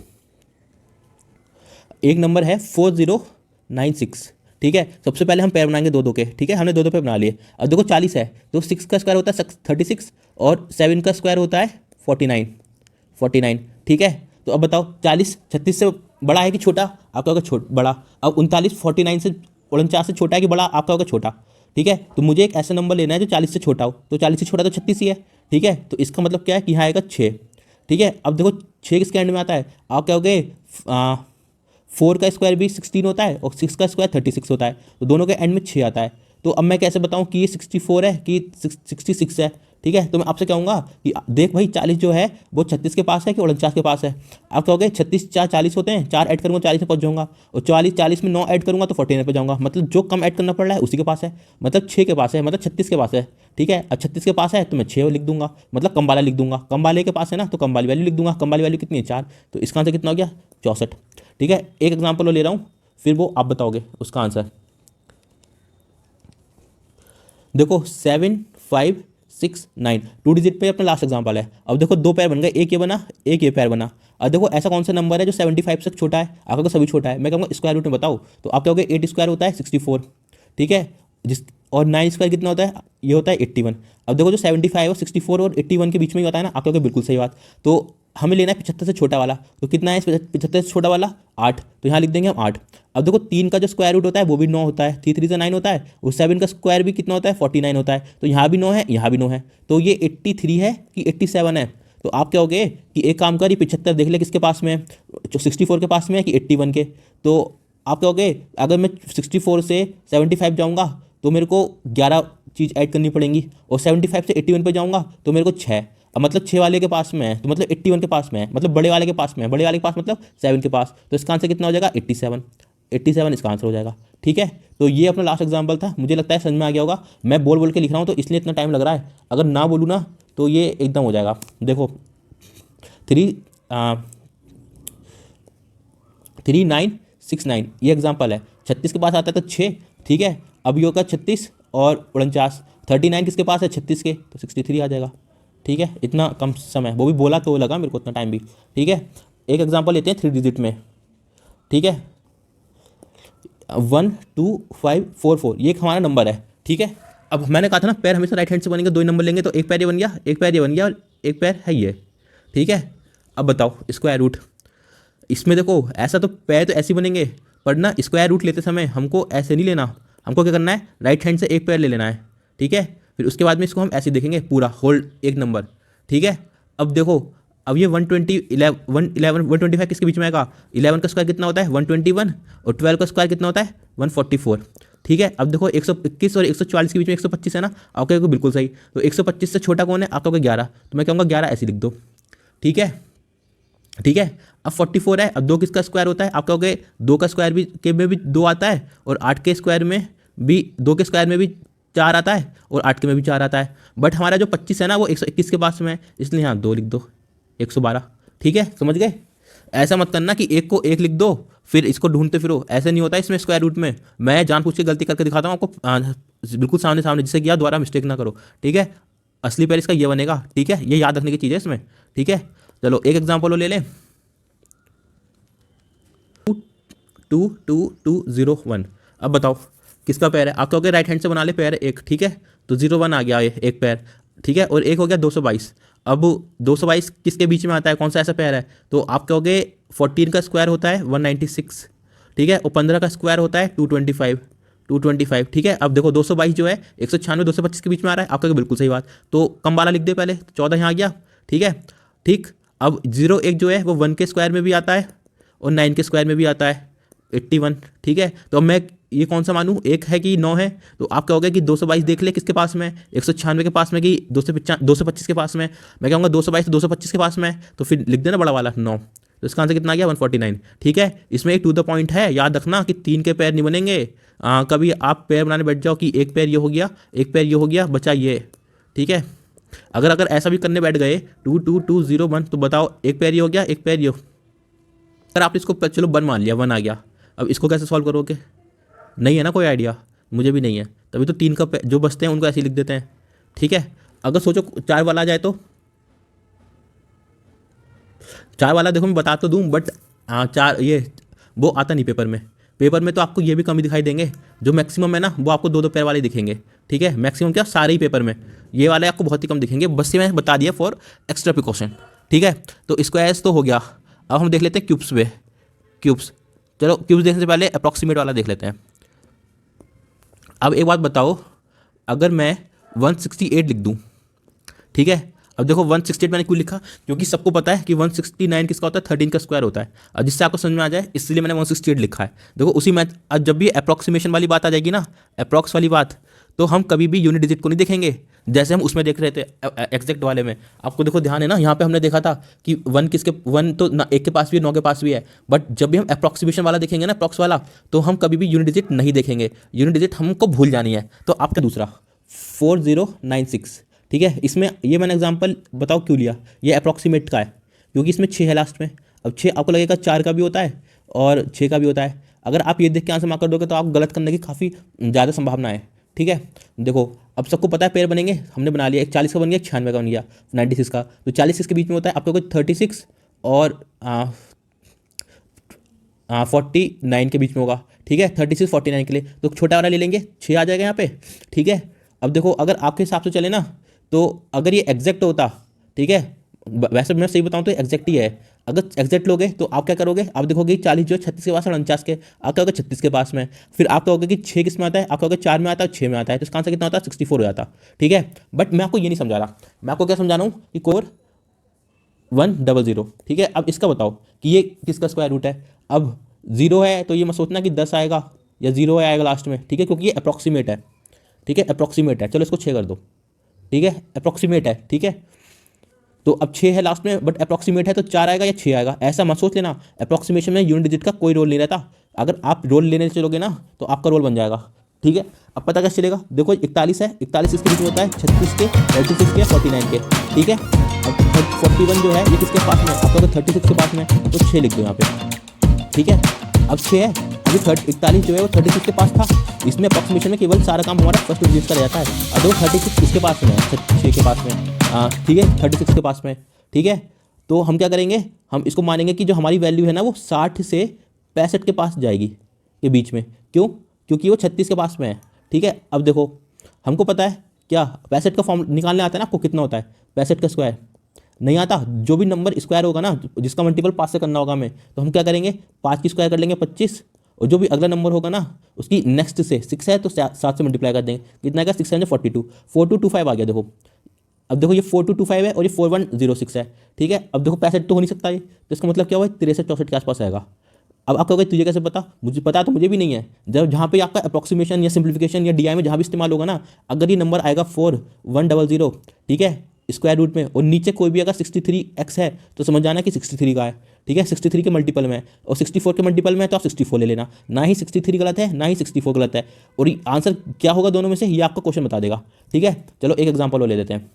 एक नंबर है 4096, ठीक है। सबसे पहले हम पेयर बनाएंगे 2 2 के, ठीक है, हमने 2 2 पेयर बना लिए। अब देखो 40 है तो 6 का स्क्वायर होता है 36 और 7 का स्क्वायर होता है 49, ठीक है। तो अब बताओ 40 36 से बड़ा है कि छोटा, आपका होगा बड़ा। अब 39 49 से 49 से छोटा है कि बड़ा, आपका होगा छोटा। ठीक है, तो मुझे एक ऐसा नंबर लेना है जो 40 से छोटा हो, तो 40 से छोटा तो 36 ही है। ठीक है, तो इसका मतलब क्या है कि यहाँ आएगा 6। ठीक है, अब देखो 6 किसके एंड में आता है, आप क्या हो 4 का स्क्वायर भी 16 होता है और 6 का स्क्वायर 36 होता है, तो दोनों के एंड में 6 आता है। तो अब मैं कैसे बताऊं कि ये 64 है कि 66 है। ठीक है, तो मैं आपसे कहूँगा कि देख भाई 40 जो है वो 36 के पास है कि 49 के पास है। आप कहोगे 36 4 40 होते हैं, 4 ऐड करूँगा 40 में पहुँच जाऊँगा, और 40 में 9 ऐड करूँगा तो 49 पे जाऊँगा। मतलब जो कम ऐड करना पड़ रहा है उसी के पास है, मतलब 6 के पास है, मतलब 36 के पास है। ठीक है, अब 36 के पास है तो मैं 6 लिख दूंगा, मतलब कम वाला लिख दूंगा। कम वाले के पास है ना, तो कम वाली वैल्यू लिख दूंगा। कम वाली वैल्यू कितनी है 4, तो इसका आंसर कितना हो गया 64। ठीक है, एक एग्जाम्पल वो ले रहा हूँ, फिर वो आप बताओगे उसका आंसर। देखो 7 5 6 9 2 डिजिट पे अपना लास्ट एग्जाम्पल है। अब देखो 2 पैर बन गए, एक ये बना एक ये पैर बना। अब देखो ऐसा कौन सा नंबर है जो 75 से छोटा है, आपका तो सभी छोटा है। मैं कहूँगा स्क्वायर रूट में बताओ, तो आप कहोगे 8 स्क्वायर होता है 64। ठीक है, जिस और 9 स्क्वायर कितना होता है, ये होता है 81। अब देखो जो 75 और 64 और 81 के बीच में ही होता है ना, आप कहोगे बिल्कुल सही बात। तो हमें लेना है 75 से छोटा वाला, तो कितना है 75 से छोटा वाला 8, तो यहाँ लिख देंगे हम 8। अब देखो 3 का जो स्क्वायर रूट होता है वो भी 9 होता है, 3 3 से 9 होता है, और 7 का स्क्वायर भी कितना होता है 49 होता है, तो यहाँ भी 9 है यहाँ भी 9 है, तो ये 83 है कि 87 है। तो आप क्या कहोगे कि एक काम कर, 75 देख ले किसके पास में है, 64 के पास में है कि 81 के। तो आप कहोगे अगर मैं 64 से 75 जाऊँगा तो मेरे को 11 चीज़ ऐड करनी पड़ेंगी, और 75 से 81 पे जाऊँगा तो मेरे को 6। अब मतलब 6 वाले के पास में है तो मतलब 81 के पास में है, मतलब बड़े वाले के पास में है, बड़े वाले के पास मतलब 7 के पास, तो इसका आंसर कितना हो जाएगा 87 इसका आंसर हो जाएगा। ठीक है, तो ये अपना लास्ट एग्जाम्पल था, मुझे लगता है समझ में आ गया होगा। मैं बोल बोल के लिख रहा हूँ तो इसलिए इतना टाइम लग रहा है, अगर ना बोलूँ ना तो ये एकदम हो जाएगा। देखो 3969 ये एग्जाम्पल है, 36 के पास आता है तो 6। ठीक है, अब ये होगा 36 और 49, 39 किसके पास है 36 के, तो 63 आ जाएगा। ठीक है, इतना कम समय, वो भी बोला तो लगा मेरे को इतना टाइम भी। ठीक है, एक एग्जांपल लेते हैं 3 डिजिट में। ठीक है, 1 2 5 4 4 ये एक हमारा नंबर है। ठीक है, अब मैंने कहा था ना पैर हमेशा राइट हैंड से बनेंगे, 2 ही नंबर लेंगे, तो एक पैर ये बन गया, एक पैर ये बन गया, और एक पैर है ये। ठीक है, अब बताओ स्क्वायर रूट। इसमें देखो ऐसा तो पैर तो ऐसे ही बनेंगे, पर ना स्क्वायर रूट लेते समय हमको ऐसे नहीं लेना, हमको क्या करना है राइट हैंड से एक पैर ले लेना है। ठीक है, फिर उसके बाद में इसको हम ऐसे देखेंगे पूरा होल्ड एक नंबर। ठीक है, अब देखो अब ये 120 111 125 किसके बीच में आएगा, 11 का स्क्वायर कितना होता है 121, और 12 का स्क्वायर कितना होता है 144। ठीक है, अब देखो 121 और 144 के बीच में 125 है ना, आप कहोगे बिल्कुल सही। तो 125 से छोटा कौन है, आप कहोगे 11, तो मैं कहूँगा 11 ऐसे लिख दो। ठीक है, ठीक है, अब 44 है, अब 2 किसका स्क्वायर होता है, आप कहोगे 2 का स्क्वायर भी के में भी 2 आता है, और 8 के स्क्वायर में भी 2 के स्क्वायर में भी 4 आता है, और 8 के में भी 4 आता है। बट हमारा जो 25 है ना वो 121 के पास में है, इसलिए यहाँ 2 लिख दो, 112। ठीक है, समझ गए। ऐसा मत करना कि एक को एक लिख दो फिर इसको ढूंढते फिरो, ऐसे नहीं होता इसमें स्क्वायर रूट में। मैं जानबूझ के गलती करके दिखाता हूँ आपको, बिल्कुल सामने सामने जिससे किया, दोबारा मिस्टेक ना करो। ठीक है, असली पैर इसका ये बनेगा। ठीक है, ये याद रखने की चीज़ है इसमें। ठीक है, चलो एक एग्जाम्पल ले लें, 2 2 2 0 1। अब बताओ किसका पैर है, आप कहोगे राइट हैंड से बना ले पैर एक। ठीक है, तो 0 1 आ गया ये एक पैर। ठीक है, और एक हो गया 222। अब 222 किसके बीच में आता है, कौन सा ऐसा पैर है, तो आप कहोगे 14 का स्क्वायर होता है 196। ठीक है, और 15 का स्क्वायर होता है 225। ठीक है, अब देखो 222 जो है 196 225 के बीच में आ रहा है, आप कहोगे बिल्कुल सही बात, तो कम वाला लिख दे पहले, 14 यहाँ आ गया। ठीक है, ठीक, अब 0 1 जो है वो 1 के स्क्वायर में भी आता है और 9 के स्क्वायर में भी आता है 81। ठीक है, तो अब मैं ये कौन सा मानूँ, एक है कि 9 है, तो आप कहोगे कि 222 देख ले किसके पास में, 196 के पास में कि 225 के पास में। मैं कहूँगा 222 तो 225 के पास में, तो फिर लिख देना बड़ा वाला 9, तो इसका आंसर कितना आ गया 149। ठीक है, इसमें एक टू द पॉइंट है, याद रखना कि 3 के पैर नहीं बनेंगे। कभी आप पैर बनाने बैठ जाओ कि एक पैर ये हो गया, एक पैर ये हो गया, बचा ये। ठीक है, अगर ऐसा भी करने बैठ गए 2 2 2 0 1, तो बताओ एक पैर ये हो गया, एक पैर ये, अगर आप इसको चलो 1 मान लिया, 1 आ गया, अब इसको कैसे सॉल्व करोगे, नहीं है ना कोई आइडिया, मुझे भी नहीं है, तभी तो 3 का जो बचते हैं उनको ऐसे लिख देते हैं। ठीक है, अगर सोचो 4 वाला आ जाए तो 4 वाला देखो मैं बता तो दूं, बट 4 ये वो आता नहीं पेपर में तो आपको ये भी कमी दिखाई देंगे, जो मैक्सिमम है ना वो आपको 2 2 पैर वाले दिखेंगे। ठीक है, मैक्सिमम क्या सारे ही पेपर में, ये वाले आपको बहुत ही कम दिखेंगे, बस ये मैंने बता दिया फॉर एक्स्ट्रा प्रिकॉशन। ठीक है, तो स्क्वायर्स तो हो गया। अब हम देख लेते हैं क्यूब्स पे, क्यूब्स। चलो क्यूब्स देखने से पहले अप्रॉक्सीमेट वाला देख लेते हैं। अब एक बात बताओ, अगर मैं 168 लिख दूँ, ठीक है। अब देखो 168 मैंने क्यों लिखा, क्योंकि सबको पता है कि 169 किसका होता है, 13 का स्क्वायर होता है। अब जिससे आपको समझ में आ जाए इसलिए मैंने 168 लिखा है। देखो उसी मैथ, अब जब भी अप्रॉक्सीमेशन वाली बात आ जाएगी ना, अप्रॉक्स वाली बात, तो हम कभी भी यूनिट डिजिट को नहीं देखेंगे, जैसे हम उसमें देख रहे थे एग्जैक्ट वाले में। आपको देखो ध्यान है ना, यहाँ पे हमने देखा था कि 1 तो ना 1 के पास भी है, 9 के पास भी है, बट जब भी हम अप्रॉक्सीमेशन वाला देखेंगे ना, अप्रॉक्स वाला, तो हम कभी भी यूनिट डिजिट नहीं देखेंगे। यूनिट डिजिट हमको भूल जानी है। तो आपका दूसरा 4096, ठीक है। इसमें ये मैंने एग्जांपल बताओ क्यों लिया, ये अप्रॉक्सीमेट का है क्योंकि इसमें 6 है लास्ट में। अब 6 आपको लगेगा 4 का भी होता है और 6 का भी होता है। अगर आप ये देख के आंसर मार्क कर दोगे तो आप गलत करने की काफ़ी ज़्यादा संभावना है, ठीक है। देखो अब सबको पता है पेयर बनेंगे, हमने बना लिया, एक 40 का बन गया, 96 का बन गया, 96 का। तो 46 के बीच में होता है आपको 36 और 49 के बीच में होगा, ठीक है। 36 49 के लिए तो छोटा वाला ले लेंगे, 6 आ जाएगा यहाँ पे, ठीक है। अब देखो अगर आपके हिसाब से चले ना, तो अगर ये एग्जैक्ट होता, ठीक है, वैसे मैं सही बताऊँ तो एग्जैक्ट ही है। अगर एग्जैक्ट लोगे तो आप क्या करोगे, आप देखोगे 40 जो है 36 के पास और 49 के, आप क्या होगा 36 के पास में। फिर आप कहोगे कि 6 किस में आता है, आप कहोगे 4 में आता है, 6 में आता है, तो इसका आंसर कितना होता है 64 हो जाता, ठीक है। बट मैं आपको ये नहीं समझा रहा, मैं आपको क्या समझा रहा हूँ कि कोर 100, ठीक है। अब इसका बताओ कि ये किसका स्क्वायर रूट है। अब 0 है तो ये मत सोचना कि 10 आएगा या 0 आएगा लास्ट में, ठीक है, क्योंकि ये अप्रॉक्सीमेट है, ठीक है, अप्रॉक्सीमेट है। चलो इसको 6 कर दो, ठीक है, अप्रॉक्सीमेट है, ठीक है। तो अब 6 है लास्ट में, बट अप्रॉक्सीमेट है तो 4 आएगा या 6 आएगा, ऐसा मत सोच लेना। अप्रॉक्सीमेशन में यूनिट डिजिट का कोई रोल नहीं रहता। अगर आप रोल लेने चलोगे ना तो आपका रोल बन जाएगा, ठीक है। अब पता कैसे चलेगा, देखो 41 है, 41 इसके बीच में होता है 36 के, 36 के, 49 के, ठीक है। अब 41 जो है ये किसके पास में, आपका अगर 36 के पास में तो 6 लिख दो यहाँ पे, ठीक है। अब 6 है, अभी 41 जो है वो 36 के पास था। इसमें अप्रॉक्सीमेशन में केवल सारा काम हमारा फर्स्ट डिजिट का रह जाता है। अब देखो 36 इसके पास में है, 6 के पास में, ठीक है, 36 के पास में, ठीक है। तो हम क्या करेंगे, हम इसको मानेंगे कि जो हमारी वैल्यू है ना वो 60 से 65 के पास जाएगी, के बीच में। क्यों, क्योंकि वो 36 के पास में है, ठीक है। अब देखो हमको पता है क्या 65 का फॉर्म निकालने आता है ना आपको, कितना होता है 65 का स्क्वायर नहीं आता। जो भी नंबर स्क्वायर होगा ना, जिसका मल्टीपल 5 से करना होगा हमें, तो हम क्या करेंगे 5 की स्क्वायर कर लेंगे 25, और जो भी अगला नंबर होगा ना उसकी नेक्स्ट से 6 है तो 7 से मल्टीप्लाई कर देंगे, कितना आएगा 6 42, 4225 आ गया। देखो अब देखो ये 4225 है और ये 4106 है, ठीक है। अब देखो 65 तो हो नहीं सकता ये, तो इसका मतलब क्या हुआ 63 64 के आसपास आएगा। अब आप कहोगे तुझे कैसे पता, मुझे पता तो मुझे भी नहीं है। जब जहाँ पे आपका अप्रॉक्सीमेशन या सिंप्लीफिकेशन या डीआई में जहाँ भी इस्तेमाल होगा ना, अगर ये नंबर आएगा 4100, ठीक है, स्क्वायर रूट में, और नीचे कोई भी अगर 63x है तो समझ जाना कि 63 का है, ठीक है। 63 के मल्टीपल में और 64 के मल्टीपल में, तो आप 64 ले लेना। ना ही 63 गलत है, ना ही 64 गलत है, और आंसर क्या होगा दोनों में से ये आपको क्वेश्चन बता देगा, ठीक है। चलो एक एग्जाम्पल और ले लेते हैं।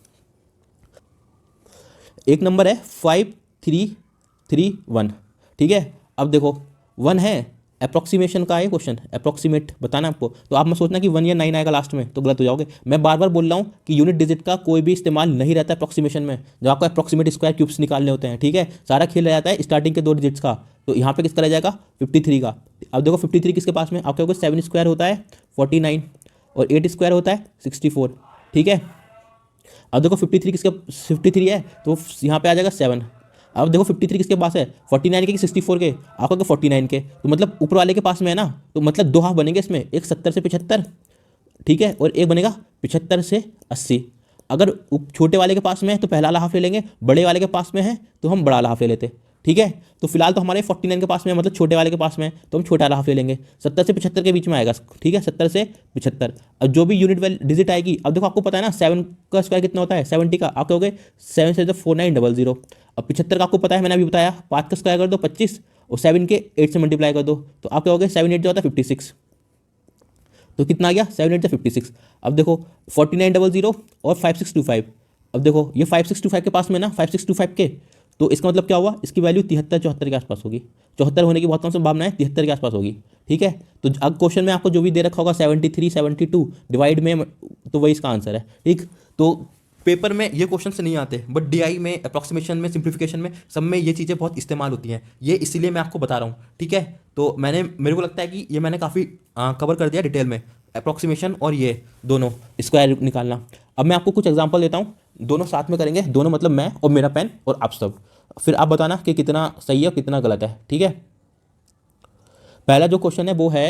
एक नंबर है 5331, ठीक है। अब देखो 1 है, अप्रॉक्सीमेशन का है क्वेश्चन, अप्रॉक्सीमेट बताना आपको, तो आप मत सोचना कि 1 या 9 आएगा लास्ट में तो गलत हो जाओगे। मैं बार बार बोल रहा हूँ कि यूनिट डिजिट का कोई भी इस्तेमाल नहीं रहता है अप्रॉक्सीमेशन में, जब आपको अप्रॉक्सीमेट स्क्वायर क्यूब्स निकालने होते हैं, ठीक है। सारा खेल रह जाता है स्टार्टिंग के 2 डिजिट्स का। तो यहाँ पे किसका रह जाएगा 53 का। अब देखो 53 किसके पास में, आपके पास 7 स्क्वायर होता है 49 और 8 स्क्वायर होता है 64, ठीक है। अब देखो 53 है तो यहाँ पे आ जाएगा 7। अब देखो 53 किसके पास है 49 के कि 64 के, आपका 49 के, तो मतलब ऊपर वाले के पास में है ना, तो मतलब 2 हाफ बनेंगे इसमें, एक 70 से 75, ठीक है, और एक बनेगा 75 से 80। अगर छोटे वाले के पास में है तो पहला वाला हाफ ले लेंगे, बड़े वाले के पास में है तो हम बड़ा वाला हाफ ले लेते, ठीक है। तो फिलहाल तो हमारे 49 के पास में, मतलब छोटे वाले के पास में, तो हम छोटा वाला हाफ ले लेंगे। 70 से 75 के बीच में आएगा, ठीक है, 70 से 75। अब जो भी यूनिट डिजिट आएगी, अब देखो आपको पता है ना 7 का स्क्वायर कितना होता है 70 का, आप कहोगे 7 से 4900। अब 75 का आपको पता है, मैंने अभी बताया 5 का स्क्वायर कर दो 25, और 7 के 8 से मल्टीप्लाई कर दो, तो आप कहोगे 7 8 जो होता है 56। तो कितना आ गया 7 8 से 56। अब देखो 4900 और 5625। अब देखो ये 5625 के पास में ना, 5625 के, तो इसका मतलब क्या हुआ, इसकी वैल्यू 73 74 के आसपास होगी। 74 होने की बहुत कम संभावना है, 73 के आसपास होगी, ठीक है। तो अब क्वेश्चन में आपको जो भी दे रखा होगा 73 72 डिवाइड में, तो वही इसका आंसर है, ठीक। तो पेपर में ये क्वेश्चन से नहीं आते, बट डीआई में, अप्रॉक्सीमेशन में, सिंप्लीफिकेशन में, सब में ये चीज़ें बहुत इस्तेमाल होती हैं। ये इसीलिए मैं आपको बता रहा हूँ, ठीक है। तो मेरे को लगता है कि ये मैंने काफ़ी कवर कर दिया डिटेल में, अप्रॉक्सीमेशन और ये दोनों स्क्वायर निकालना। अब मैं आपको कुछ एग्जांपल देता हूँ, दोनों साथ में करेंगे, दोनों मतलब मैं और मेरा पेन और आप सब। फिर आप बताना कि कितना सही है और कितना गलत है, ठीक है। पहला जो क्वेश्चन है वो है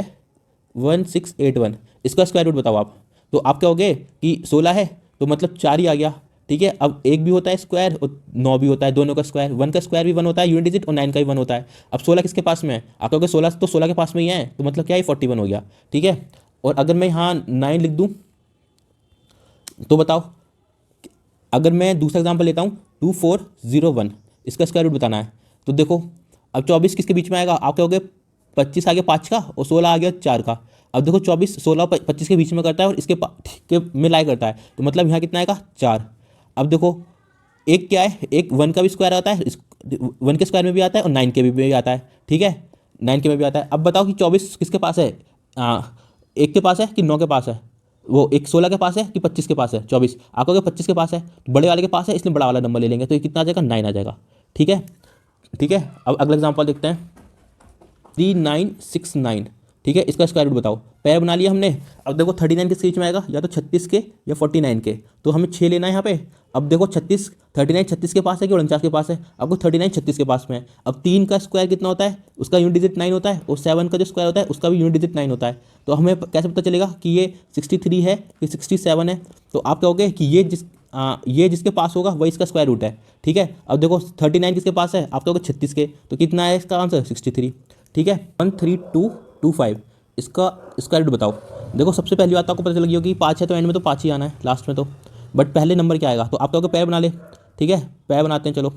1681, इसका स्क्वायर रूट बताओ आप। तो आप कहोगे कि 16 है तो मतलब 4 ही आ गया, ठीक है। अब एक भी होता है स्क्वायर और 9 भी होता है, दोनों का स्क्वायर, 1 का स्क्वायर भी 1 होता है यूनिट डिजिट, और 9 का भी 1 होता है। अब 16 किसके पास में है, आप कहोगे 16 तो 16 के पास में ही है, तो मतलब क्या है 41 हो गया, ठीक है। और अगर मैं यहाँ 9 लिख दूँ तो बताओ, अगर मैं दूसरा एग्जाम्पल लेता हूँ 2401, इसका स्क्वायर रूट बताना है। तो देखो अब 24 किसके बीच में आएगा, आप कहोगे 25 आ गया 5 का और 16 आ गया 4 का। अब देखो 24 16 25 के बीच में करता है और इसके के में लाई करता है, तो मतलब यहाँ कितना आएगा 4। अब देखो एक क्या है, एक 1 का भी स्क्वायर आता है, 1 के स्क्वायर में भी आता है और 9 के भी आता है, ठीक है, 9 के में भी आता है। अब बताओ कि 24 किसके पास है, एक के पास है कि 9 के पास है, वो एक 16 के पास है कि 25 के पास है, 24 आप कहोगे 25 के पास है, तो बड़े वाले के पास है इसलिए बड़ा वाला नंबर ले लेंगे, तो ये कितना आ जाएगा 9 आ जाएगा, ठीक है। ठीक है, अब अगला एग्जाम्पल देखते हैं 3969, ठीक है, इसका स्क्वायर रूट बताओ। पैर बना लिया हमने। अब देखो 39 किसके बीच में आएगा, या तो 36 के या 49 के, तो हमें 6 लेना है यहाँ पे। अब देखो 39 36 के पास है कि 49 के पास है, आपको 39 36 के पास में है। अब 3 का स्क्वायर कितना होता है, उसका यूनिट डिजिट 9 होता है, और 7 का जो स्क्वायर होता है उसका भी यूनिट डिजिट 9 होता है। तो हमें कैसे पता चलेगा कि ये 63 है कि 67 है, तो आप कहोगे कि ये जिसके पास होगा वही इसका स्क्वायर रूट है, ठीक है। अब देखो 39 किसके पास है, आप कहोगे 36 के, तो कितना है इसका आंसर 63, ठीक है। 13225, इसका स्क्वायर रूट बताओ। देखो सबसे पहली बात तो आपको पता चल गई होगी 5 है तो एंड में तो 5 ही आना है लास्ट में, तो बट पहले नंबर क्या आएगा, तो आप कहोगे पैर बना ले, ठीक है, पैर बनाते हैं। चलो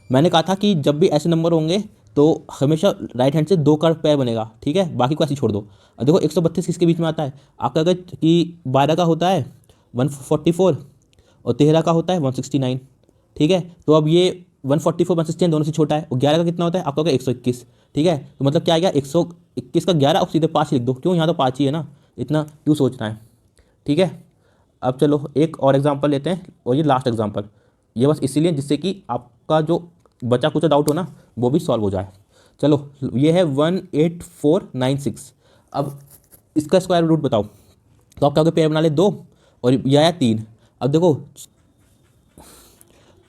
मैंने कहा था कि जब भी ऐसे नंबर होंगे तो हमेशा राइट हैंड से 2 का पैर बनेगा, ठीक है, बाकी को ऐसे छोड़ दो। अब देखो 132 किसके बीच में आता है, आप कहोगे कि 12 का होता है 144 और 13 का होता है 169, ठीक है। तो अब ये 144 169 दोनों से छोटा है, और 11 का कितना होता है, आप कहोगे 121, ठीक है। तो मतलब क्या आ गया 121 का 11 और सीधे 5 लिख दो, क्यों, यहाँ तो 5 ही है ना, इतना क्यों सोचना है, ठीक है। अब चलो एक और एग्जांपल लेते हैं, और ये लास्ट एग्जांपल, ये बस इसीलिए जिससे कि आपका जो बचा कुछ डाउट हो ना वो भी सॉल्व हो जाए। चलो ये है 18496, अब इसका स्क्वायर रूट बताओ। तो आप कहोगे पैर बना ले 2 और यह आया 3। अब देखो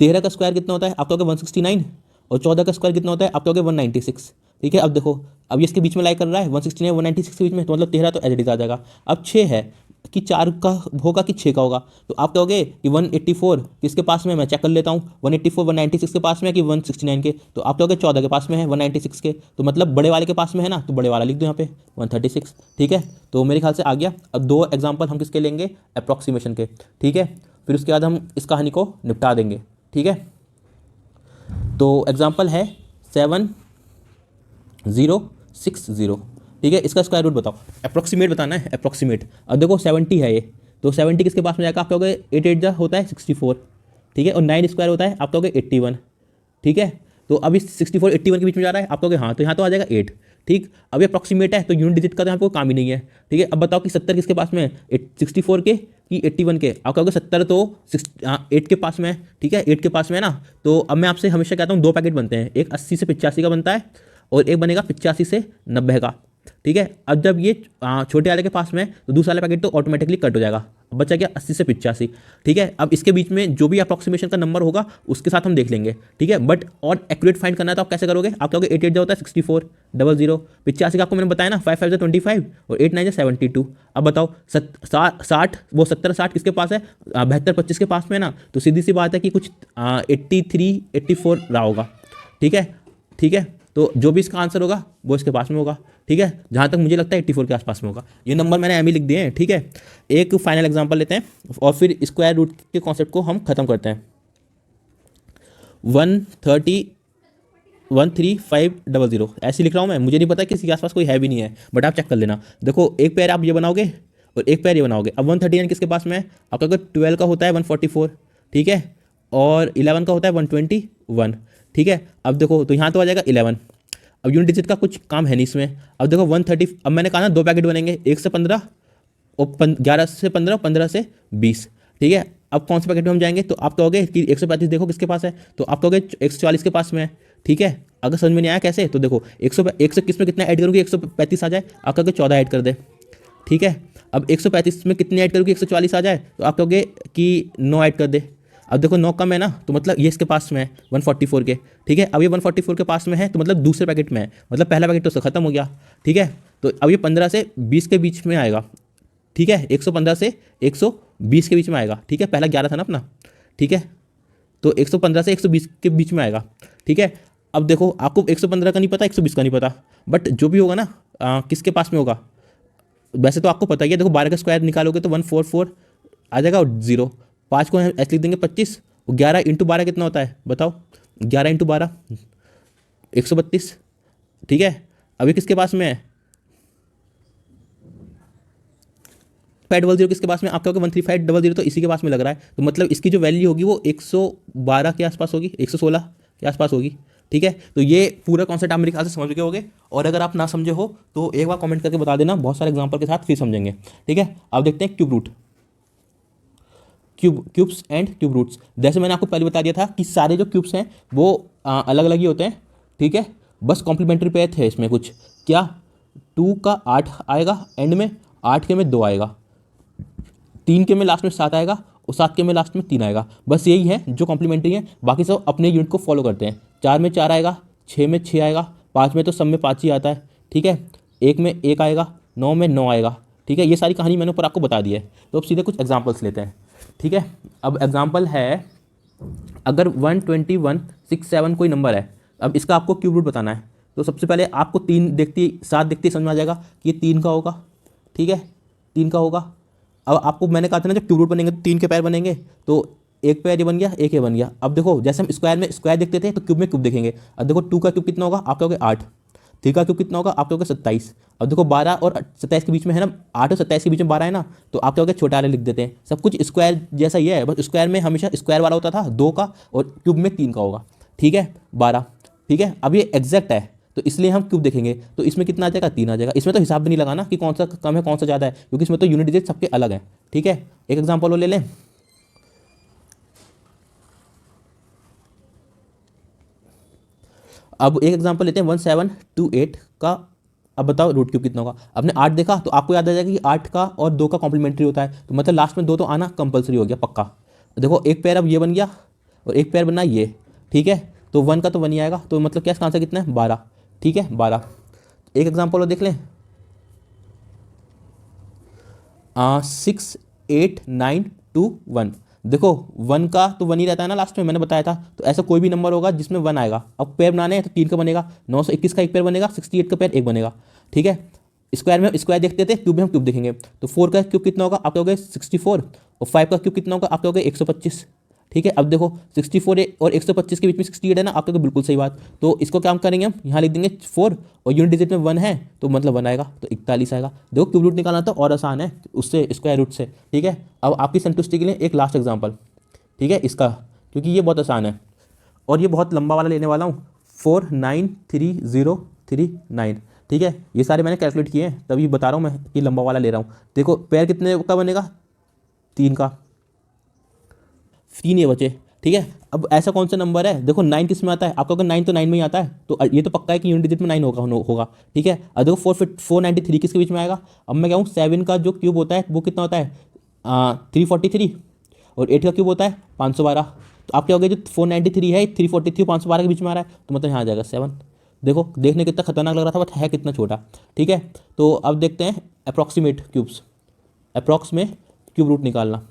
13 का स्क्वायर कितना होता है, आप कहोगे 169, और 14 का स्क्वायर कितना होता है, आप कहोगे 196, ठीक है। अब देखो अब ये इसके बीच में लाई कर रहा है 169 196 के बीच में, तो मतलब 13 तो एज इट इज आ जाएगा। अब 6 है कि 4 का होगा कि 6 का होगा, तो आप कहोगे कि 184 किसके पास में, मैं चेक कर लेता हूँ, 184 196 के पास में है कि 169 के, तो आप कहोगे 14 के पास में है 196 के, तो मतलब बड़े वाले के पास में है ना, तो बड़े वाला लिख दो यहाँ पे 136, ठीक है। तो मेरे ख्याल से आ गया। अब 2 एग्जाम्पल हम किसके लेंगे, अप्रॉक्सीमेशन के, ठीक है, फिर उसके बाद हम इस कहानी को निपटा देंगे, ठीक है। तो एग्जाम्पल है 7060, ठीक है, इसका स्क्वायर रूट बताओ। अप्रॉक्सीमेट बताना है, अप्रॉक्सीमेट। अब देखो 70 है ये, तो 70 किसके पास में जाएगा, आप कहोगे 8 8 होता है 64, ठीक है, और 9 स्क्वायर होता है, आप कहोगे 81, ठीक है। तो अभी 64 81 के बीच में जा रहा है, आप कहोगे हाँ, तो यहाँ तो आ जाएगा 8, ठीक। अब ये अप्रॉक्सीमेट है तो यूनिट डिजिट का तो यहाँ पे कोई काम ही नहीं है, ठीक है। अब बताओ कि 70 किसके पास में है, 64 के कि 81 के, आप कहोगे 70 तो 8 के पास में है, ठीक है, 8 के पास में है ना। तो अब मैं आपसे हमेशा कहता हूँ 2 पैकेट बनते हैं, एक 80 से 85 का बनता है और एक बनेगा 85 से 90 का, ठीक है। अब जब ये छोटे वाले के पास में तो दूसरा वाला पैकेट तो ऑटोमेटिकली कट हो जाएगा, अब बचा गया 80 से 85, ठीक है। अब इसके बीच में जो भी अप्रॉक्सीमेशन का नंबर होगा उसके साथ हम देख लेंगे, ठीक है। बट और एक्यूरेट फाइंड करना है तो आप कैसे करोगे, आप कहोगे 8 8 जो होता है 64 00, 85 का आपको मैंने बताया ना 5 5 25 और 8 9 72। अब बताओ 60 वो 70 60 किसके पास है, 72 25 के पास में है ना, तो सीधी सी बात है कि कुछ 83 84 रहा होगा, ठीक है, ठीक है। तो जो भी इसका आंसर होगा वो इसके पास में होगा, ठीक है। जहाँ तक मुझे लगता है 84 के आसपास में होगा। ये नंबर मैंने एम ही लिख दिए हैं, ठीक है। एक फाइनल एग्जांपल लेते हैं और फिर स्क्वायर रूट के कॉन्सेप्ट को हम खत्म करते हैं। 13500 ऐसे लिख रहा हूँ मैं, मुझे नहीं पता किसी के आसपास कोई है भी नहीं है, बट आप चेक कर लेना। देखो एक पैर आप ये बनाओगे और एक पैर ये बनाओगे। अब 139 किसके पास में है, आपका अगर 12 का होता है 144, ठीक है, और 11 का होता है 121, ठीक है। अब देखो तो यहाँ तो आ जाएगा 11। अब यूनिट डिजिट का कुछ काम है नहीं इसमें। अब देखो 130, अब मैंने कहा ना 2 पैकेट बनेंगे, 1 से 15 और 11 से 15 15 से 20, ठीक है। अब कौन से पैकेट में हम जाएंगे, तो आप कहोगे कि 135 देखो किसके पास है, तो आप कहोगे 140 के पास में है, ठीक है। अगर समझ में नहीं आया कैसे, तो देखो 121 में कितना ऐड करूँगी, 135 आ जाए, आप कहोगे 14 ऐड कर दे, ठीक है। अब 135 में कितने ऐड करोगे, 144 आ जाए, तो आप कहोगे कि 9 ऐड कर दे। अब देखो 9 कम है ना, तो मतलब ये इसके पास में है 144 के, ठीक है। अब ये 144 के पास में है तो मतलब दूसरे पैकेट में है, मतलब पहला पैकेट तो उसका खत्म हो गया, ठीक है। तो अब ये 15 से 20 के बीच में आएगा, ठीक है। 115 से 120 के बीच में आएगा, ठीक है। पहला 11 था ना अपना, ठीक है। तो 115 से 120 के बीच में आएगा, ठीक है। अब देखो आपको 115 का नहीं पता, 120 का नहीं पता, बट जो भी होगा ना किसके पास में होगा, वैसे तो आपको पता ही है। देखो 12 का स्क्वायर निकालोगे तो 144 आ जाएगा और 0, 5 को हम ऐसे लिख देंगे 25, 11 इंटू 12 कितना होता है बताओ, 11 इंटू 12 132, ठीक है। अभी किसके पास में है, 500 किसके पास में, आपका होगा 13500, तो इसी के पास में लग रहा है। तो मतलब इसकी जो वैल्यू होगी वो 112 के आसपास होगी, 116 के आसपास होगी, ठीक है। तो ये पूरा कॉन्सेप्ट आप मेरे ख्याल से समझ गए होगे, और अगर आप ना समझे हो तो एक बार कमेंट करके बता देना, बहुत सारे एग्जांपल के साथ फिर समझेंगे, ठीक है। अब देखते हैं cube root, cubes and cube roots. जैसे मैंने आपको पहले बता दिया था कि सारे जो क्यूब्स हैं वो अलग अलग ही होते हैं, ठीक है। बस कॉम्प्लीमेंट्री पेयर थे इसमें कुछ, क्या 2 का 8 आएगा एंड में, 8 के में 2 आएगा, 3 के में लास्ट में 7 आएगा, और 7 के में लास्ट में 3 आएगा। बस यही है जो कॉम्प्लीमेंट्री है, बाकी सब अपने यूनिट को फॉलो करते हैं। 4 में 4 आएगा, 6 में 6 आएगा, 5 में तो सब में 5 ही आता है, ठीक है। 1 में 1 आएगा, 9 में 9 आएगा, ठीक है। ये सारी कहानी मैंने ऊपर आपको बता दी है। तो अब सीधे कुछ एग्जाम्पल्स लेते हैं, ठीक है। अब एग्जाम्पल है, अगर 12167 कोई नंबर है, अब इसका आपको क्यूब रूट बताना है। तो सबसे पहले आपको 7 देखते ही समझ में आ जाएगा कि ये 3 का होगा, ठीक है, 3 का होगा। अब आपको मैंने कहा था ना जब क्यूब रूट बनेंगे तो 3 के पैर बनेंगे, तो एक पैर ये बन गया, एक ये बन गया। अब देखो जैसे हम स्क्वायर में स्क्वायर देखते थे तो क्यूब में क्यूब देखेंगे। अब देखो 2 का क्यूब कितना होगा, आप कहोगे 8, 3 का क्यूब कितना होगा, आप कहोगे 27। अब देखो 12 और 27 के बीच में है ना, 8 और 27 के बीच में 12 है ना, तो आप कहोगे छोटा वाला लिख देते हैं। सब कुछ स्क्वायर जैसा ही है, बस स्क्वायर में हमेशा स्क्वायर वाला होता था 2 का, और क्यूब में 3 का होगा, ठीक है, 12, ठीक है। अब ये एग्जैक्ट है तो इसलिए हम क्यूब देखेंगे, तो इसमें कितना आ जाएगा, 3 आ जाएगा। इसमें तो हिसाब भी नहीं लगाना कि कौन सा कम है कौन सा ज़्यादा है, क्योंकि इसमें तो यूनिट डिजिट सबके अलग हैं, ठीक है। एक एग्जाम्पल और ले लें, अब एक एग्जांपल लेते हैं 1728 का। अब बताओ रूट क्यूब कितना होगा। आपने 8 देखा तो आपको याद आ जाएगा कि 8 का और 2 का कॉम्प्लीमेंट्री होता है, तो मतलब लास्ट में 2 तो आना कंपलसरी हो गया पक्का। देखो एक पेयर अब ये बन गया और एक पेयर बनना ये, ठीक है। तो 1 का तो 1 ही आएगा, तो मतलब क्या इसका आंसर कितना है, 12, ठीक है, 12। एक एग्जाम्पल और देख लें, 68921। देखो 1 का तो 1 ही रहता है ना लास्ट में, मैंने बताया था। तो ऐसा कोई भी नंबर होगा जिसमें 1 आएगा। अब पेयर बनाने हैं तो 3 का बनेगा, 921 का एक पेयर बनेगा, 68 का पेयर एक बनेगा, ठीक है। स्क्वायर में स्क्वायर देखते थे, क्यूब में हम क्यूब देखेंगे। तो 4 का क्यूब कितना होगा, आप कहोगे 64, और 5 का क्यूब कितना होगा, आप कहोगे 125, ठीक है। अब देखो 64 और 125 के बीच में 68 है ना, आप कहोगे बिल्कुल सही बात। तो इसको क्या करेंगे हम, यहाँ लिख देंगे 4 और यूनिट डिजिट में 1 है तो मतलब 1 आएगा, तो 41 आएगा। देखो क्यूब रूट निकालना तो और आसान है उससे, स्क्वायर रूट से, ठीक है। अब आपकी संतुष्टि के लिए एक लास्ट एग्जाम्पल, ठीक है, इसका, क्योंकि ये बहुत आसान है और ये बहुत लंबा वाला लेने वाला हूँ, 493039, ठीक है। ये सारे मैंने कैलकुलेट किए हैं तभी बता रहा हूँ मैं कि लंबा वाला ले रहा हूँ। देखो पेयर कितने का बनेगा, 3 का, 3 ये बचे, ठीक है। अब ऐसा कौन सा नंबर है, देखो 9 किस में आता है, आपका अगर 9 तो 9 में ही आता है, तो ये तो पक्का है कि यूनिट डिजिट में 9 होगा, ठीक है। अब देखो 493 किसके बीच में आएगा। अब मैं कहूँ 7 का जो क्यूब होता है वो कितना होता है, 343, और 8 का क्यूब होता है 512। तो आप क्या हो गया, जो 493 है 343 512 के बीच में आ रहा है, तो मतलब यहाँ आ जाएगा 7। देखो देखने कितना खतरनाक लग रहा था बट है कितना छोटा, ठीक है। तो अब देखते हैं अप्रॉक्सीमेट क्यूब्स, अप्रॉक्स में क्यूब रूट निकालना,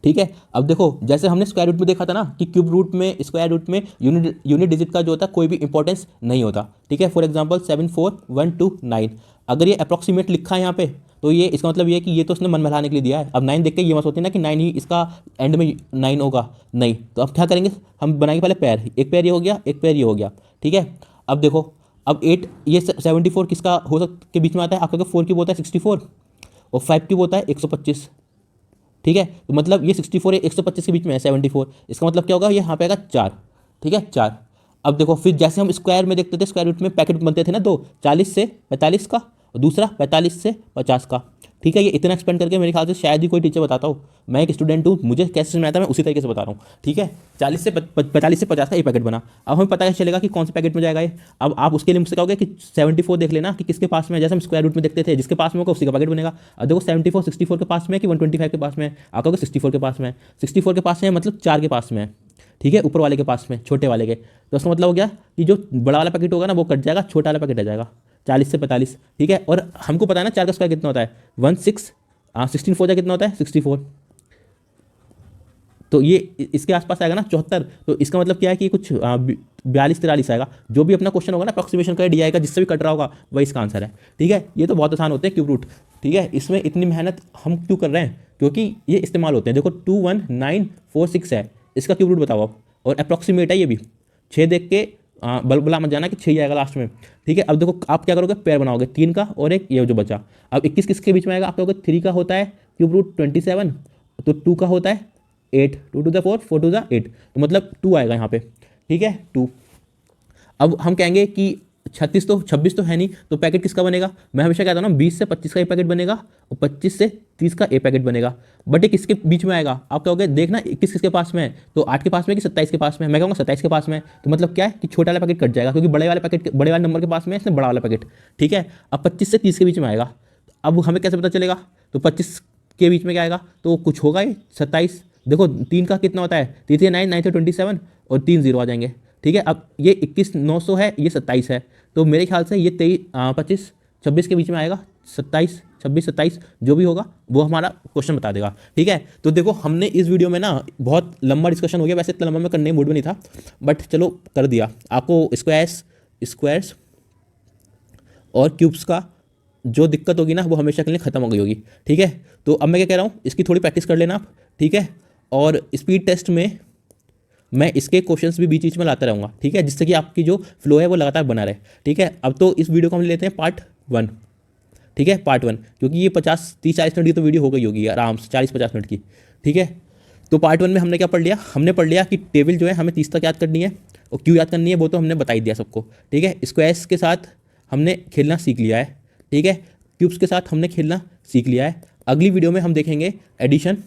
ठीक है। अब देखो जैसे हमने स्क्वायर रूट में देखा था ना कि क्यूब रूट में, स्क्वायर रूट में यूनिट डिजिट का जो होता है कोई भी इंपॉर्टेंस नहीं होता, ठीक है। फॉर एग्जांपल 74129, अगर ये अप्रॉक्सीमेट लिखा है यहाँ पे तो ये इसका मतलब ये है कि ये तो उसने मन बहलाने के लिए दिया है। अब 9 देख के ये मत सोचते ना कि 9 ही इसका एंड में 9 होगा, नहीं। तो अब क्या करेंगे, हम बनाएंगे पहले पैर, एक पैर ये हो गया, एक पैर ये हो गया, ठीक है। अब देखो अब 8 ये 74 किसका हो सकता के बीच में आता है, आपका 4 क्यूब होता है 64 और 5 क्यूब होता है 125, ठीक है। तो मतलब ये 64 है 125 के बीच में है 74, इसका मतलब क्या होगा, ये यहाँ पे आएगा 4, ठीक है, 4। अब देखो फिर जैसे हम स्क्वायर में देखते थे, स्क्वायर रूट में पैकेट बनते थे ना दो, 40 से 45 का और दूसरा 45 से 50 का, ठीक है। ये इतना एक्सपेंड करके मेरे ख्याल से शायद ही कोई टीचर बताता हो। मैं एक स्टूडेंट हूँ, मुझे कैसे समझ में आता है मैं उसी तरीके से बता रहा हूँ, ठीक है। 45 से 50 का ये पैकेट बना। अब हमें पता चलेगा कि कौन से पैकेट में जाएगा ये। अब आप उसके लिए मुझसे कहोगे कि 74 देख लेना कि किसके पास में है, जैसे हम स्क्वायर रूट में देखते थे, जिसके पास में होगा उसी का पैकेट बनेगा। अब देखो 74 64 के पास में है कि 125 के पास में है, आप कहोगे 64 के पास में है। 64 के पास में है मतलब 4 के पास में है, ठीक है, ऊपर वाले के पास में, छोटे वाले के। तो उसका मतलब हो गया कि जो बड़ा वाला पैकेट होगा ना वो कट जाएगा, छोटा वाला पैकेट आ जाएगा 40 से 45, ठीक है। और हमको पता है ना 4 का स्क्वायर कितना होता है, 16 4 कितना होता है 64, तो ये इसके आसपास आएगा ना 74। तो इसका मतलब क्या है कि कुछ 42 43 आएगा। जो भी अपना क्वेश्चन होगा ना अप्रॉक्सीमेशन का डी आएगा, जिससे भी कट रहा होगा वही इसका आंसर है, ठीक है। ये तो बहुत आसान होते हैं क्यूब रूट, ठीक है। इसमें इतनी मेहनत हम क्यों कर रहे हैं, क्योंकि ये इस्तेमाल होते हैं। देखो 21946 है, इसका क्यूब रूट बताओ आप, और अप्रॉक्सीमेट है ये भी। 6 देख के बलबला मत जाना कि 6 ही आएगा लास्ट में, ठीक है। अब देखो आप क्या करोगे, पेयर बनाओगे 3 का और एक ये जो बचा। अब 21 किसके बीच में आएगा, आप कहोगे 3 का होता है क्यूब रूट 27, तो 2 का होता है 8, 2 to the 4 4 to the 8, तो मतलब 2 आएगा यहाँ पे, ठीक है 2। अब हम कहेंगे कि 26 तो है नहीं, तो पैकेट किसका बनेगा। मैं हमेशा कहता हूँ ना 20 से 25 का ए पैकेट बनेगा और 25 से 30 का ए पैकेट बनेगा। बट ये किसके बीच में आएगा, आप कहोगे देखना 21 किसके पास में है, तो 8 के पास में कि 27 के पास में। मैं कहूँगा 27 के पास में, तो मतलब क्या है कि छोटा वाला पैकेट कट जाएगा, क्योंकि बड़े वाले नंबर के पास में है इसलिए बड़ा वाला पैकेट, ठीक है। अब 25 से 30 के बीच में आएगा, अब हमें कैसे पता चलेगा, तो 25 के बीच में क्या आएगा, तो कुछ होगा ये 27। देखो 3 का कितना होता है, 3 9 9 27 और 3 0 आ जाएंगे, ठीक है। अब ये 21 900 है, ये 27 है, तो मेरे ख्याल से ये 25 26 के बीच में आएगा, 27 26 27 जो भी होगा वो हमारा क्वेश्चन बता देगा, ठीक है। तो देखो हमने इस वीडियो में ना बहुत लंबा डिस्कशन हो गया, वैसे इतना लंबा मैं करने मूड में नहीं था, बट चलो कर दिया। आपको स्क्वायर्स और क्यूब्स का जो दिक्कत होगी ना वो हमेशा के लिए खत्म हो गई होगी, ठीक है। तो अब मैं क्या कह रहा हूँ, इसकी थोड़ी प्रैक्टिस कर लेना आप, ठीक है। और स्पीड टेस्ट में मैं इसके क्वेश्चंस भी बीच बीच में लाता रहूँगा, ठीक है, जिससे कि आपकी जो फ्लो है वो लगातार बना रहे, ठीक है। अब तो इस वीडियो को हम लेते हैं पार्ट 1, ठीक है, पार्ट 1, क्योंकि ये 30-40 मिनट की तो वीडियो हो गई होगी आराम से, 40-50 मिनट की, ठीक है। तो पार्ट 1 में हमने क्या पढ़ लिया, हमने पढ़ लिया कि टेबल जो है हमें 30 तक याद करनी है, और क्यों याद करनी है वो तो हमने बता ही दिया सबको, ठीक है। स्क्वायर्स के साथ हमने खेलना सीख लिया है, ठीक है। क्यूब्स के साथ हमने खेलना सीख लिया है। अगली वीडियो में हम देखेंगे एडिशन,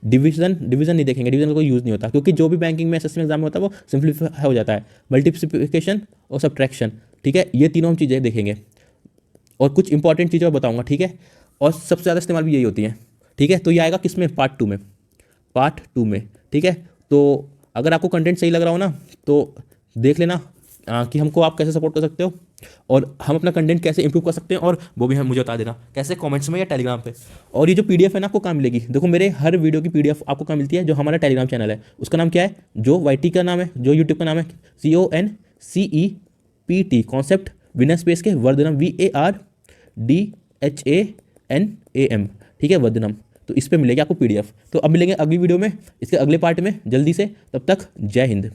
डिवीजन नहीं देखेंगे, डिवीजन का कोई यूज़ नहीं होता, क्योंकि जो भी बैंकिंग में एसएससी एग्जाम में होता है वो सिंप्लीफाई हो जाता है। मल्टीप्लिकेशन और सब्ट्रैक्शन, ठीक है, ये तीनों हम चीज़ें देखेंगे, और कुछ इंपॉर्टेंट चीज़ें मैं बताऊंगा, ठीक है। और सबसे ज़्यादा इस्तेमाल भी यही होती है, ठीक है। तो ये आएगा किस में, पार्ट 2 में, ठीक है। तो अगर आपको कंटेंट सही लग रहा हो ना तो देख लेना कि हमको आप कैसे सपोर्ट कर सकते हो, और हम अपना कंटेंट कैसे इंप्रूव कर सकते हैं, और वो भी हम मुझे बता देना कैसे, कमेंट्स में या टेलीग्राम पे। और ये जो पीडीएफ है ना आपको कहाँ मिलेगी, देखो मेरे हर वीडियो की पीडीएफ आपको कहाँ मिलती है, जो हमारा टेलीग्राम चैनल है उसका नाम क्या है, जो YT का नाम है, जो यूट्यूब का नाम है CONCEPT, कॉन्सेप्ट विनर स्पेस के वर्धनम, VARDHANAM, ठीक है, वर्धनम। तो इस पर मिलेगी आपको पीडीएफ। तो अब मिलेंगे अगली वीडियो में, इसके अगले पार्ट में जल्दी से, तब तक जय हिंद।